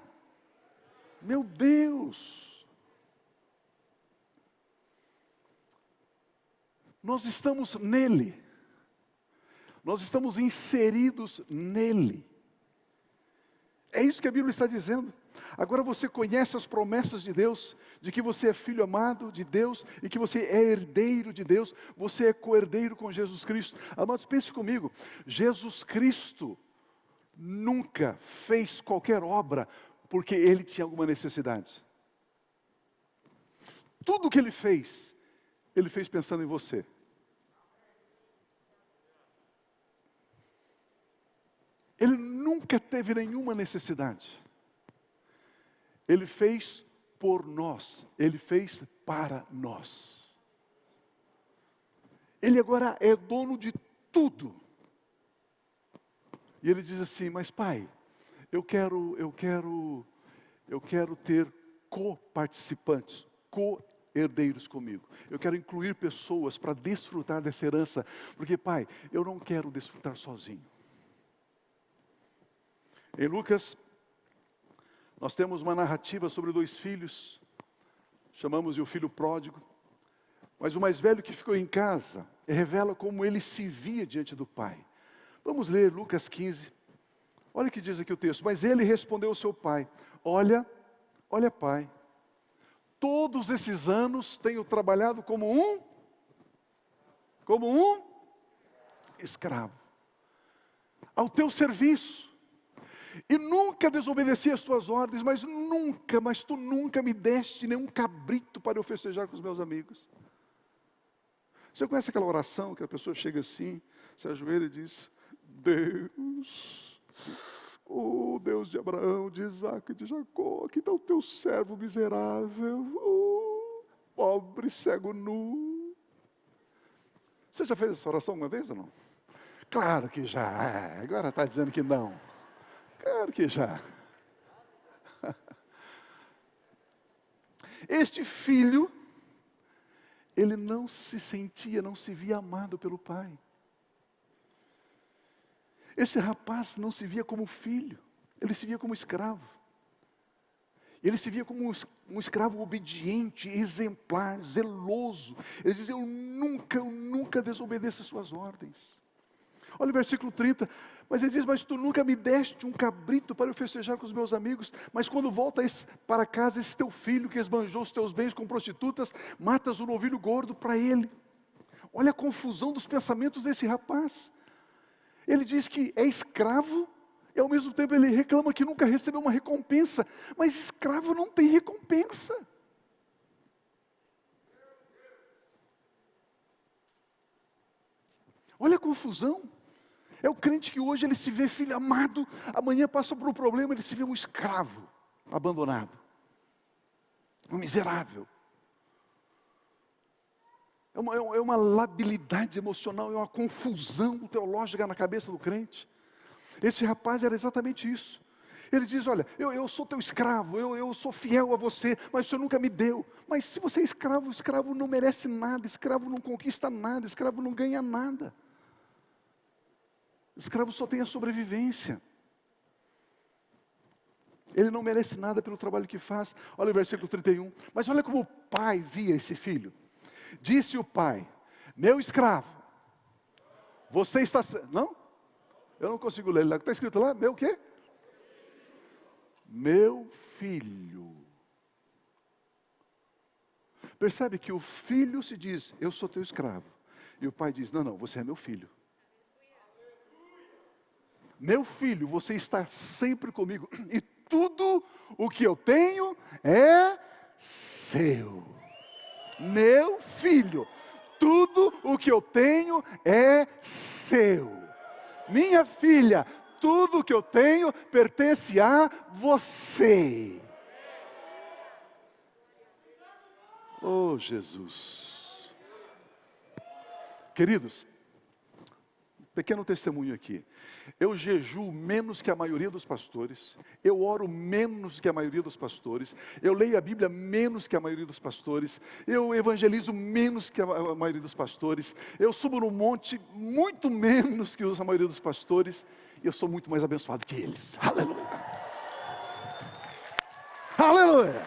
Meu Deus! Nós estamos nele, nós estamos inseridos nele. É isso que a Bíblia está dizendo. Agora você conhece as promessas de Deus, de que você é filho amado de Deus e que você é herdeiro de Deus, você é co-herdeiro com Jesus Cristo. Amados, pense comigo, Jesus Cristo nunca fez qualquer obra porque Ele tinha alguma necessidade. Tudo que Ele fez pensando em você. Ele nunca teve nenhuma necessidade. Ele fez por nós, Ele fez para nós. Ele agora é dono de tudo. E Ele diz assim, mas Pai, eu quero ter co-participantes, co-herdeiros comigo. Eu quero incluir pessoas para desfrutar dessa herança, porque Pai, eu não quero desfrutar sozinho. Em Lucas, nós temos uma narrativa sobre 2 filhos, chamamos de o filho pródigo, mas o mais velho que ficou em casa, revela como ele se via diante do pai. Vamos ler Lucas 15, olha o que diz aqui o texto, mas ele respondeu ao seu pai, olha pai, todos esses anos tenho trabalhado como um escravo, ao teu serviço, e nunca desobedeci as tuas ordens, mas tu nunca me deste nenhum cabrito para eu festejar com os meus amigos. Você conhece aquela oração que a pessoa chega assim, se ajoelha e diz, Deus, oh Deus de Abraão, de Isaac e de Jacó, aqui está o teu servo miserável, oh, pobre, cego, nu. Você já fez essa oração uma vez ou não? Claro que já, agora está dizendo que não. Claro que já. Este filho, ele não se via amado pelo pai. Esse rapaz não se via como filho, ele se via como escravo. Ele se via como um escravo obediente, exemplar, zeloso. Ele dizia, eu nunca desobedeço as suas ordens. Olha o versículo 30, mas ele diz, mas tu nunca me deste um cabrito para eu festejar com os meus amigos, mas quando voltas para casa, esse teu filho que esbanjou os teus bens com prostitutas, matas um novilho gordo para ele. Olha a confusão dos pensamentos desse rapaz. Ele diz que é escravo, e ao mesmo tempo ele reclama que nunca recebeu uma recompensa, mas escravo não tem recompensa. Olha a confusão. É o crente que hoje ele se vê filho amado, amanhã passa por um problema, ele se vê um escravo, abandonado, um miserável. É uma labilidade emocional, é uma confusão teológica na cabeça do crente. Esse rapaz era exatamente isso. Ele diz, olha, eu sou teu escravo, eu sou fiel a você, mas o Senhor nunca me deu. Mas se você é escravo, escravo não merece nada, escravo não conquista nada, escravo não ganha nada. Escravo só tem a sobrevivência. Ele não merece nada pelo trabalho que faz. Olha o versículo 31. Mas olha como o pai via esse filho. Disse o pai, meu escravo, você está... Não? Eu não consigo ler. Está escrito lá, meu o quê? Meu filho. Percebe que o filho se diz, eu sou teu escravo. E o pai diz, não, você é meu filho. Meu filho, você está sempre comigo. E tudo o que eu tenho é seu. Meu filho, tudo o que eu tenho é seu. Minha filha, tudo o que eu tenho pertence a você. Oh, Jesus. Queridos, pequeno testemunho aqui. Eu jejuo menos que a maioria dos pastores. Eu oro menos que a maioria dos pastores. Eu leio a Bíblia menos que a maioria dos pastores. Eu evangelizo menos que a maioria dos pastores. Eu subo no monte muito menos que a maioria dos pastores. E eu sou muito mais abençoado que eles. Aleluia! Aleluia!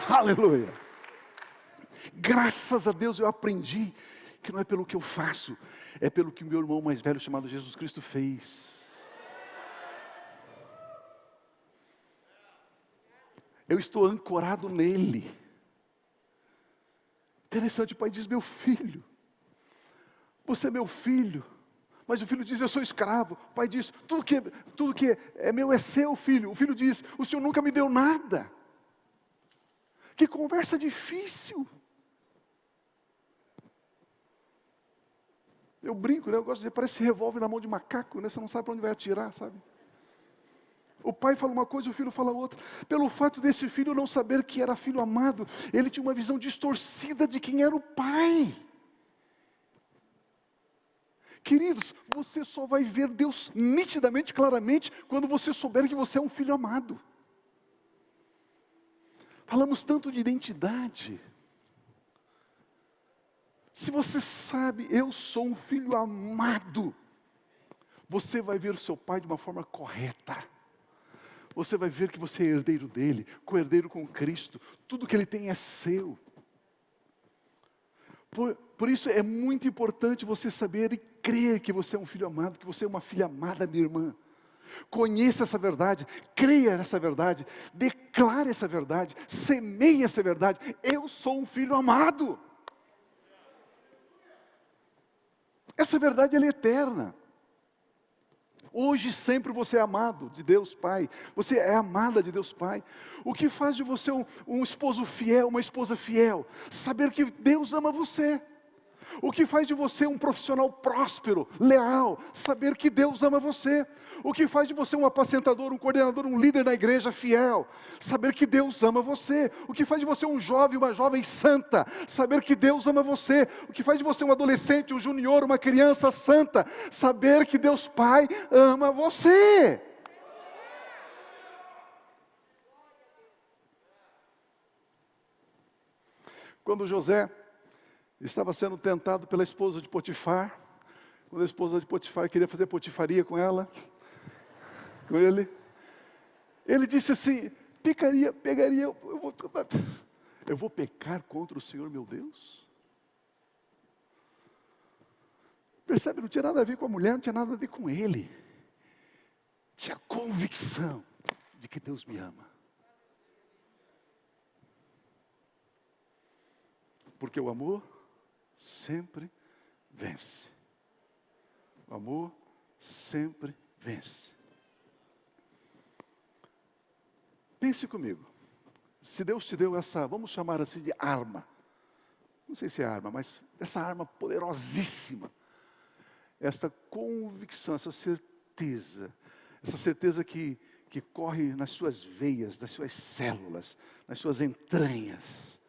Aleluia! Graças a Deus eu aprendi que não é pelo que eu faço, é pelo que o meu irmão mais velho chamado Jesus Cristo fez. Eu estou ancorado nele. Interessante, o pai diz, meu filho, você é meu filho. Mas o filho diz, eu sou escravo. O pai diz, tudo que é meu é seu, filho. O filho diz, o senhor nunca me deu nada. Que conversa difícil. Eu brinco, né? Eu gosto de dizer, parece revólver na mão de macaco, né? Você não sabe para onde vai atirar, sabe? O pai fala uma coisa, o filho fala outra. Pelo fato desse filho não saber que era filho amado, ele tinha uma visão distorcida de quem era o pai. Queridos, você só vai ver Deus nitidamente, claramente, quando você souber que você é um filho amado. Falamos tanto de identidade. Se você sabe, eu sou um filho amado, você vai ver o seu pai de uma forma correta. Você vai ver que você é herdeiro dele, co-herdeiro com Cristo. Tudo que ele tem é seu. Por isso é muito importante você saber e crer que você é um filho amado, que você é uma filha amada, minha irmã. Conheça essa verdade, creia nessa verdade, declare essa verdade, semeie essa verdade. Eu sou um filho amado. Essa verdade ela é eterna. Hoje sempre você é amado de Deus Pai. Você é amada de Deus Pai. O que faz de você um esposo fiel, uma esposa fiel? Saber que Deus ama você. O que faz de você um profissional próspero, leal? Saber que Deus ama você. O que faz de você um apacentador, um coordenador, um líder na igreja fiel? Saber que Deus ama você. O que faz de você um jovem, uma jovem santa? Saber que Deus ama você. O que faz de você um adolescente, um junior, uma criança santa? Saber que Deus Pai ama você. Quando José estava sendo tentado pela esposa de Potifar, quando a esposa de Potifar queria fazer potifaria com ele, ele disse assim, eu vou pecar contra o Senhor meu Deus? Percebe, não tinha nada a ver com a mulher, não tinha nada a ver com ele. Tinha convicção de que Deus me ama. Porque o amor sempre vence. O amor sempre vence. Pense comigo. Se Deus te deu essa, vamos chamar assim de arma. Não sei se é arma, mas essa arma poderosíssima. Essa convicção, essa certeza que corre nas suas veias, nas suas células, nas suas entranhas.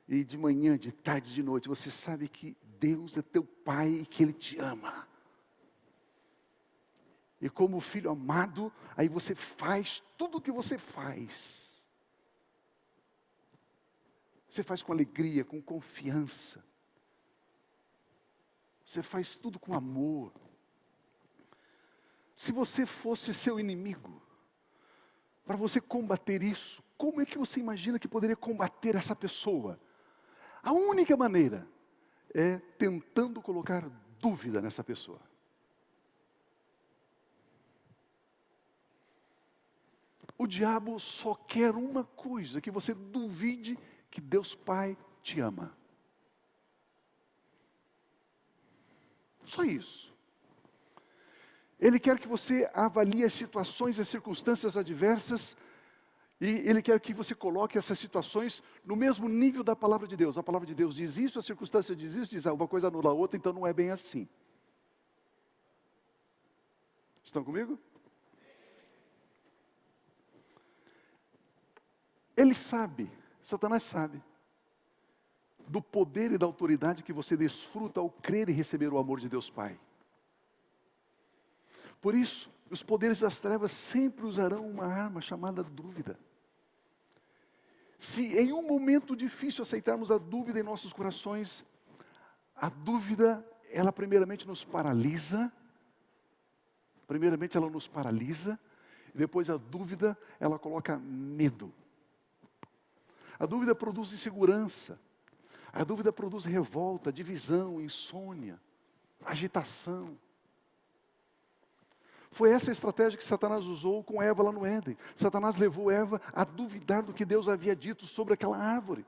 E de manhã, de tarde, de noite, você sabe que Deus é teu Pai e que Ele te ama. E como filho amado, aí você faz tudo o que você faz. Você faz com alegria, com confiança. Você faz tudo com amor. Se você fosse seu inimigo, para você combater isso, como é que você imagina que poderia combater essa pessoa? A única maneira é tentando colocar dúvida nessa pessoa. O diabo só quer uma coisa, que você duvide que Deus Pai te ama. Só isso. Ele quer que você avalie as situações, as circunstâncias adversas, e Ele quer que você coloque essas situações no mesmo nível da palavra de Deus. A palavra de Deus diz isso, a circunstância diz isso, diz uma coisa anula a outra, então não é bem assim. Estão comigo? Ele sabe, Satanás sabe, do poder e da autoridade que você desfruta ao crer e receber o amor de Deus Pai. Por isso, os poderes das trevas sempre usarão uma arma chamada dúvida. Se em um momento difícil aceitarmos a dúvida em nossos corações, a dúvida, ela primeiramente nos paralisa. Primeiramente ela nos paralisa, e depois a dúvida, ela coloca medo. A dúvida produz insegurança. A dúvida produz revolta, divisão, insônia, agitação. Foi essa a estratégia que Satanás usou com Eva lá no Éden. Satanás levou Eva a duvidar do que Deus havia dito sobre aquela árvore.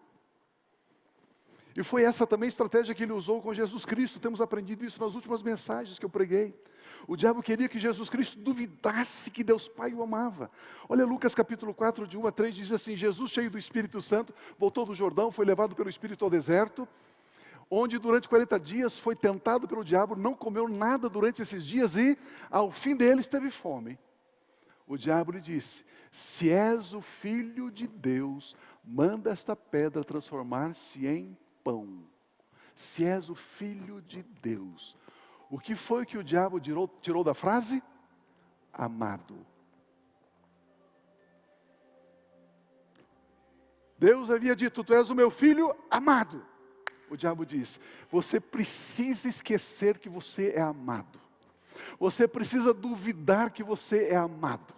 E foi essa também a estratégia que ele usou com Jesus Cristo. Temos aprendido isso nas últimas mensagens que eu preguei. O diabo queria que Jesus Cristo duvidasse que Deus Pai o amava. Olha Lucas capítulo 4, de 1 a 3, diz assim: Jesus, cheio do Espírito Santo, voltou do Jordão, foi levado pelo Espírito ao deserto, onde durante 40 dias foi tentado pelo diabo, não comeu nada durante esses dias e, ao fim deles, teve fome. O diabo lhe disse: se és o Filho de Deus, manda esta pedra transformar-se em pão. Se és o Filho de Deus. O que foi que o diabo tirou da frase? Amado. Deus havia dito: tu és o meu filho amado. O diabo diz: você precisa esquecer que você é amado. Você precisa duvidar que você é amado.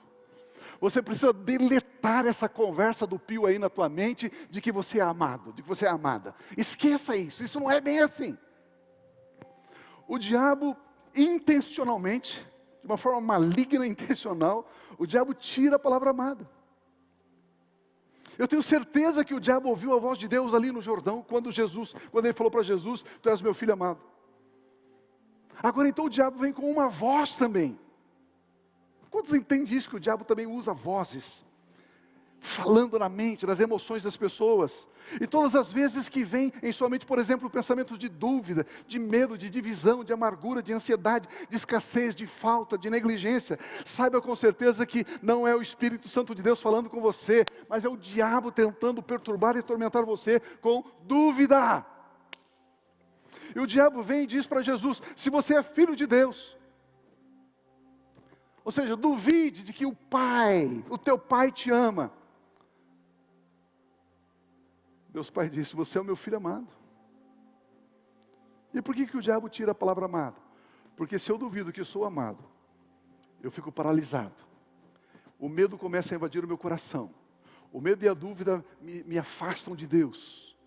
Você precisa deletar essa conversa do pio aí na tua mente de que você é amado, de que você é amada. Esqueça isso, isso não é bem assim. O diabo, intencionalmente, de uma forma maligna e intencional, o diabo tira a palavra amada. Eu tenho certeza que o diabo ouviu a voz de Deus ali no Jordão, quando ele falou para Jesus: tu és meu filho amado. Agora então o diabo vem com uma voz também. Quantos entendem isso, que o diabo também usa vozes? Falando na mente, nas emoções das pessoas. E todas as vezes que vem em sua mente, por exemplo, pensamentos de dúvida, de medo, de divisão, de amargura, de ansiedade, de escassez, de falta, de negligência, saiba com certeza que não é o Espírito Santo de Deus falando com você, mas é o diabo tentando perturbar e atormentar você com dúvida. E o diabo vem e diz para Jesus: se você é filho de Deus, ou seja, duvide de que o teu pai te ama. Deus Pai disse: você é o meu filho amado. E por que o diabo tira a palavra amado? Porque se eu duvido que eu sou amado, eu fico paralisado. O medo começa a invadir o meu coração. O medo e a dúvida me afastam de Deus.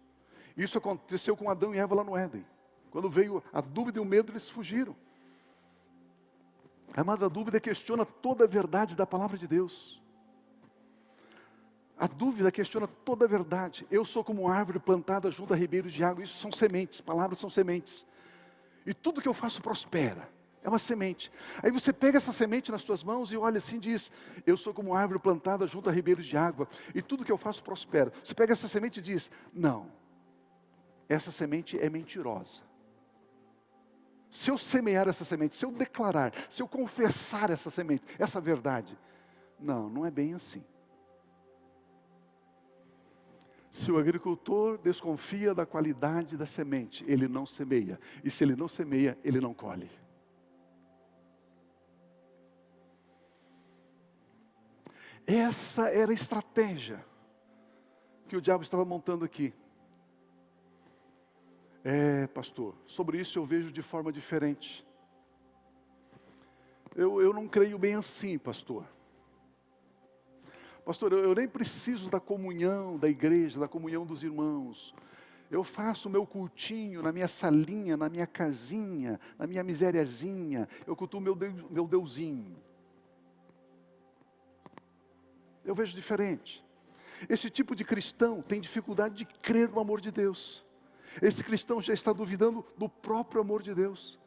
Isso aconteceu com Adão e Eva lá no Éden. Quando veio a dúvida e o medo, eles fugiram. Amados, a dúvida questiona toda a verdade da palavra de Deus. A dúvida questiona toda a verdade. Eu sou como árvore plantada junto a ribeiros de água. Isso são sementes, palavras são sementes. E tudo que eu faço prospera. É uma semente. Aí você pega essa semente nas suas mãos e olha assim e diz: eu sou como árvore plantada junto a ribeiros de água. E tudo que eu faço prospera. Você pega essa semente e diz: não, essa semente é mentirosa. Se eu semear essa semente, se eu declarar, se eu confessar essa semente, essa verdade, não é bem assim. Se o agricultor desconfia da qualidade da semente, ele não semeia. E se ele não semeia, ele não colhe. Essa era a estratégia que o diabo estava montando aqui. Pastor, sobre isso eu vejo de forma diferente. Eu não creio bem assim, pastor. Pastor, eu nem preciso da comunhão da igreja, da comunhão dos irmãos. Eu faço o meu cultinho na minha salinha, na minha casinha, na minha misériazinha. Eu cultuo meu Deusinho. Eu vejo diferente. Esse tipo de cristão tem dificuldade de crer no amor de Deus. Esse cristão já está duvidando do próprio amor de Deus.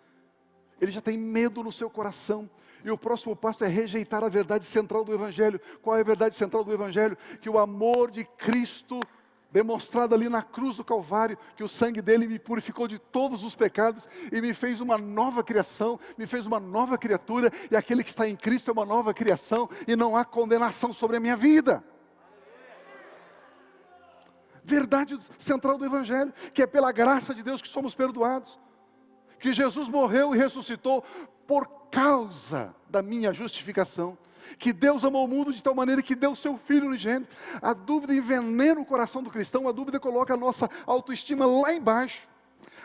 Ele já tem medo no seu coração. E o próximo passo é rejeitar a verdade central do Evangelho. Qual é a verdade central do Evangelho? Que o amor de Cristo, demonstrado ali na cruz do Calvário, que o sangue dele me purificou de todos os pecados e me fez uma nova criação, me fez uma nova criatura, e aquele que está em Cristo é uma nova criação, e não há condenação sobre a minha vida. Verdade central do Evangelho, que é pela graça de Deus que somos perdoados, que Jesus morreu e ressuscitou por causa da minha justificação, que Deus amou o mundo de tal maneira que deu o seu Filho unigênito. A dúvida envenena o coração do cristão, a dúvida coloca a nossa autoestima lá embaixo.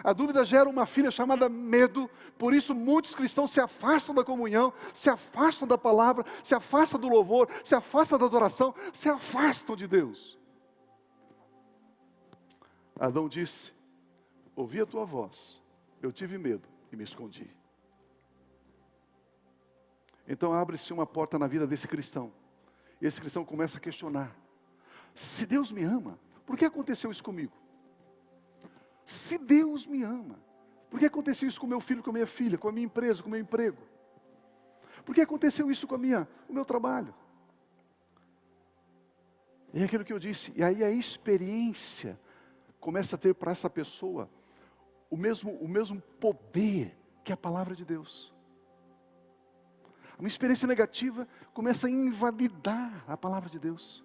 A dúvida gera uma filha chamada medo, por isso muitos cristãos se afastam da comunhão, se afastam da palavra, se afastam do louvor, se afastam da adoração, se afastam de Deus. Adão disse: ouvi a tua voz, eu tive medo e me escondi. Então abre-se uma porta na vida desse cristão. Esse cristão começa a questionar: se Deus me ama, por que aconteceu isso comigo? Se Deus me ama, por que aconteceu isso com meu filho, com a minha filha, com a minha empresa, com o meu emprego? Por que aconteceu isso com o meu trabalho? É aquilo que eu disse, e aí a experiência começa a ter para essa pessoa o mesmo poder que a palavra de Deus. Uma experiência negativa começa a invalidar a palavra de Deus.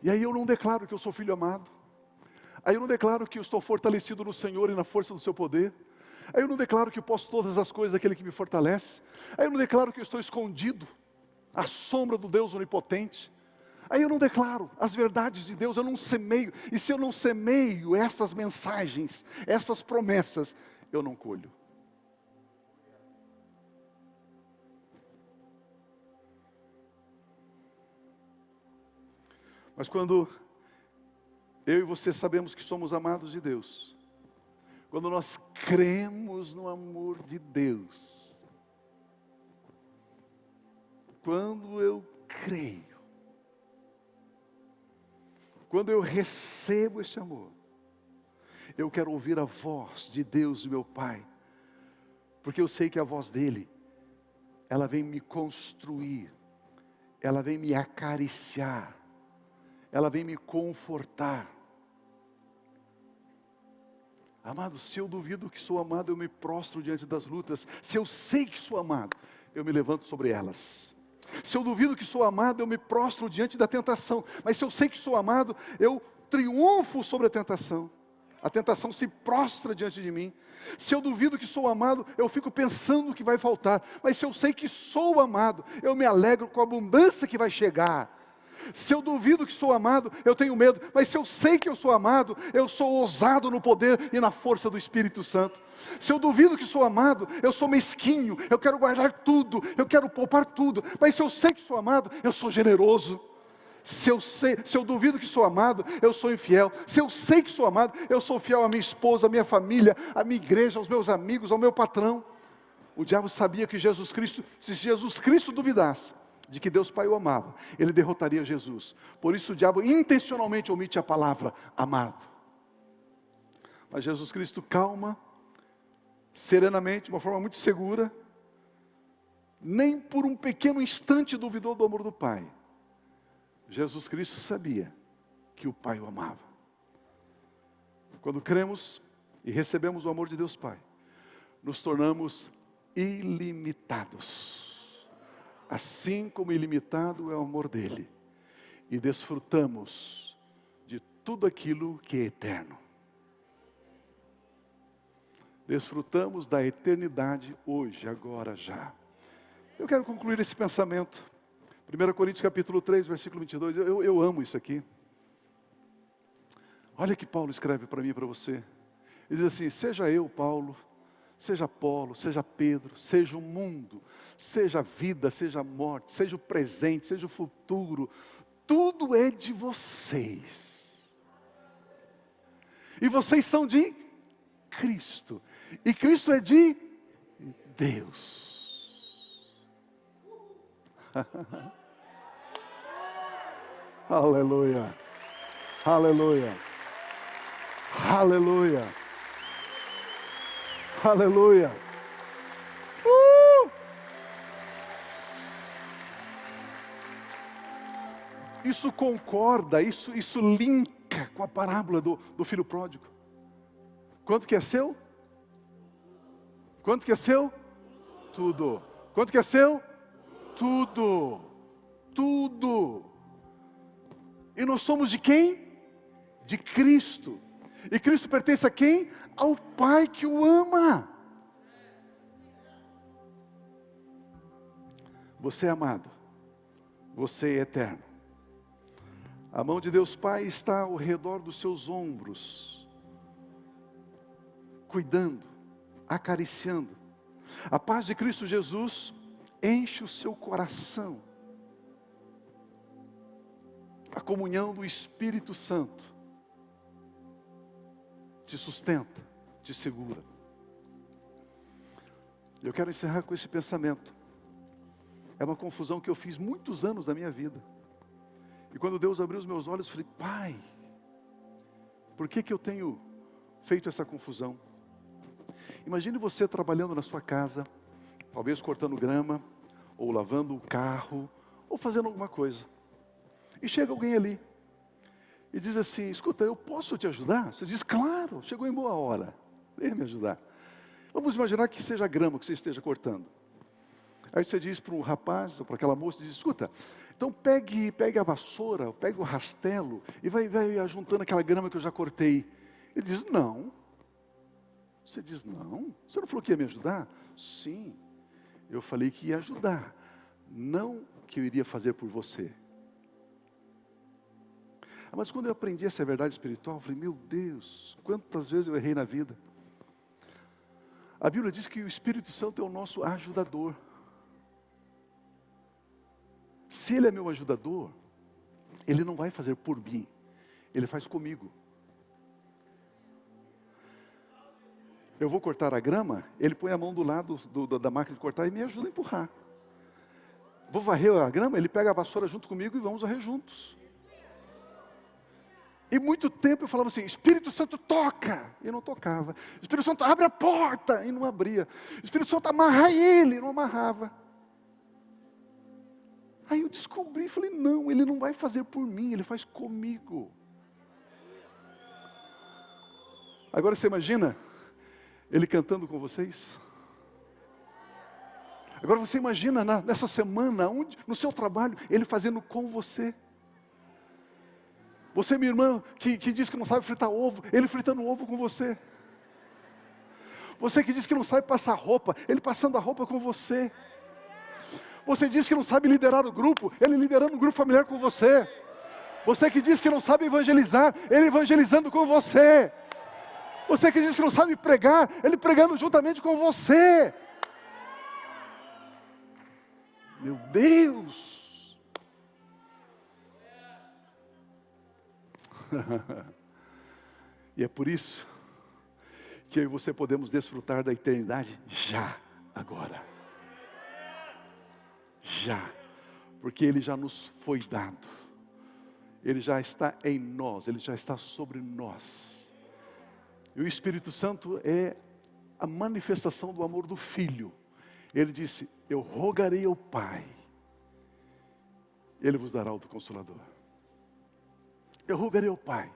E aí eu não declaro que eu sou filho amado. Aí eu não declaro que eu estou fortalecido no Senhor e na força do seu poder. Aí eu não declaro que eu posso todas as coisas daquele que me fortalece. Aí eu não declaro que eu estou escondido à sombra do Deus onipotente. Aí eu não declaro as verdades de Deus, eu não semeio. E se eu não semeio essas mensagens, essas promessas, eu não colho. Mas quando eu e você sabemos que somos amados de Deus, quando nós cremos no amor de Deus, quando eu creio, quando eu recebo esse amor, eu quero ouvir a voz de Deus, meu Pai, porque eu sei que a voz dEle, ela vem me construir, ela vem me acariciar, ela vem me confortar. Amado, se eu duvido que sou amado, eu me prostro diante das lutas. Se eu sei que sou amado, eu me levanto sobre elas. Se eu duvido que sou amado, eu me prostro diante da tentação. Mas se eu sei que sou amado, eu triunfo sobre a tentação. A tentação se prostra diante de mim. Se eu duvido que sou amado, eu fico pensando que vai faltar. Mas se eu sei que sou amado, eu me alegro com a abundância que vai chegar. Se eu duvido que sou amado, eu tenho medo. Mas se eu sei que eu sou amado, eu sou ousado no poder e na força do Espírito Santo. Se eu duvido que sou amado, eu sou mesquinho, eu quero guardar tudo, eu quero poupar tudo. Mas se eu sei que sou amado, eu sou generoso. Se eu duvido que sou amado, eu sou infiel. Se eu sei que sou amado, eu sou fiel à minha esposa, à minha família, à minha igreja, aos meus amigos, ao meu patrão. O diabo sabia que Jesus Cristo, se Jesus Cristo duvidasse de que Deus Pai o amava, ele derrotaria Jesus. Por isso o diabo intencionalmente omite a palavra amado. Mas Jesus Cristo calma, serenamente, de uma forma muito segura, nem por um pequeno instante duvidou do amor do Pai. Jesus Cristo sabia que o Pai o amava. Quando cremos e recebemos o amor de Deus Pai, nos tornamos ilimitados. Assim como ilimitado é o amor dele. E desfrutamos de tudo aquilo que é eterno. Desfrutamos da eternidade hoje, agora, já. Eu quero concluir esse pensamento. 1 Coríntios capítulo 3, versículo 22. Eu amo isso aqui. Olha que Paulo escreve para mim e para você. Ele diz assim: seja eu, Paulo, seja Apolo, seja Pedro, seja o mundo, seja a vida, seja a morte, seja o presente, seja o futuro, tudo é de vocês. E vocês são de Cristo. E Cristo é de Deus. Aleluia. Aleluia. Aleluia. Aleluia. Isso concorda, isso linka com a parábola do filho pródigo. Quanto que é seu? Quanto que é seu? Tudo. Quanto que é seu? Tudo. Tudo. E nós somos de quem? De Cristo. E Cristo pertence a quem? Ao Pai que o ama. Você é amado. Você é eterno. A mão de Deus Pai está ao redor dos seus ombros, cuidando, acariciando. A paz de Cristo Jesus enche o seu coração. A comunhão do Espírito Santo te sustenta, te segura. Eu quero encerrar com esse pensamento. É uma confusão que eu fiz muitos anos da minha vida. E quando Deus abriu os meus olhos, eu falei, Pai, por que eu tenho feito essa confusão? Imagine você trabalhando na sua casa, talvez cortando grama, ou lavando o carro, ou fazendo alguma coisa. E chega alguém ali, e diz assim, escuta, eu posso te ajudar? Você diz, claro, chegou em boa hora, venha me ajudar. Vamos imaginar que seja grama que você esteja cortando. Aí você diz para um rapaz, ou para aquela moça, diz, escuta, então pegue a vassoura, pegue o rastelo, e vai ajuntando aquela grama que eu já cortei. Ele diz, não. Você diz, não, você não falou que ia me ajudar? Sim, eu falei que ia ajudar, não que eu iria fazer por você. Mas quando eu aprendi essa verdade espiritual, eu falei, meu Deus, quantas vezes eu errei na vida. A Bíblia diz que o Espírito Santo é o nosso ajudador. Se Ele é meu ajudador, Ele não vai fazer por mim, Ele faz comigo. Eu vou cortar a grama, Ele põe a mão do lado da máquina de cortar e me ajuda a empurrar. Vou varrer a grama, Ele pega a vassoura junto comigo e vamos varrer juntos. E muito tempo eu falava assim, Espírito Santo toca, e não tocava. Espírito Santo abre a porta, e não abria. Espírito Santo amarra ele, e não amarrava. Aí eu descobri, falei, não, Ele não vai fazer por mim, Ele faz comigo. Agora você imagina, Ele cantando com vocês? Agora você imagina nessa semana, no seu trabalho, Ele fazendo com você. Você, minha irmã, que diz que não sabe fritar ovo, Ele fritando ovo com você. Você que diz que não sabe passar roupa, Ele passando a roupa com você. Você diz que não sabe liderar o grupo, Ele liderando o grupo familiar com você. Você que diz que não sabe evangelizar, Ele evangelizando com você. Você que diz que não sabe pregar, Ele pregando juntamente com você. Meu Deus! E é por isso que eu e você podemos desfrutar da eternidade já, agora. Já, porque Ele já nos foi dado. Ele já está em nós, Ele já está sobre nós. E o Espírito Santo é a manifestação do amor do Filho. Ele disse, eu rogarei ao Pai, Ele vos dará outro Consolador. Eu rogarei ao Pai,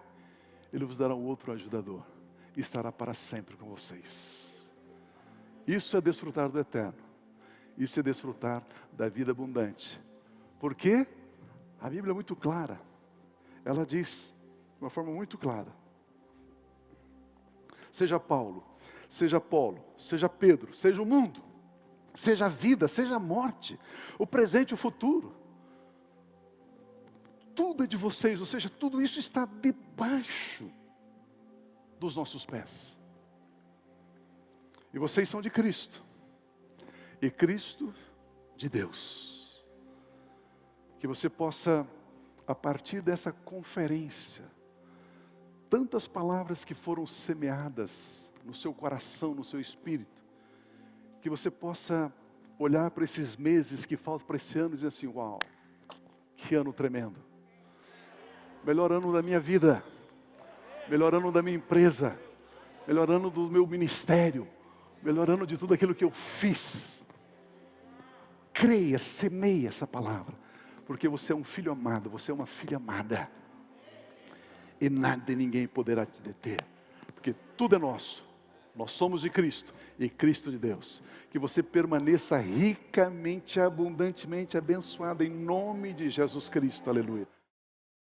Ele vos dará um outro ajudador, e estará para sempre com vocês. Isso é desfrutar do eterno. Isso é desfrutar da vida abundante. Por quê? A Bíblia é muito clara. Ela diz, de uma forma muito clara. Seja Paulo, seja Apolo, seja Pedro, seja o mundo, seja a vida, seja a morte, o presente e o futuro. Tudo é de vocês, ou seja, tudo isso está debaixo dos nossos pés. E vocês são de Cristo. E Cristo de Deus. Que você possa, a partir dessa conferência, tantas palavras que foram semeadas no seu coração, no seu espírito, que você possa olhar para esses meses que faltam para esse ano e dizer assim, uau, que ano tremendo. Melhor ano da minha vida, melhor ano da minha empresa, melhor ano do meu ministério, melhor ano de tudo aquilo que eu fiz. Creia, semeie essa palavra, porque você é um filho amado, você é uma filha amada, e nada e ninguém poderá te deter, porque tudo é nosso, nós somos de Cristo, e Cristo de Deus. Que você permaneça ricamente, abundantemente abençoado, em nome de Jesus Cristo, aleluia.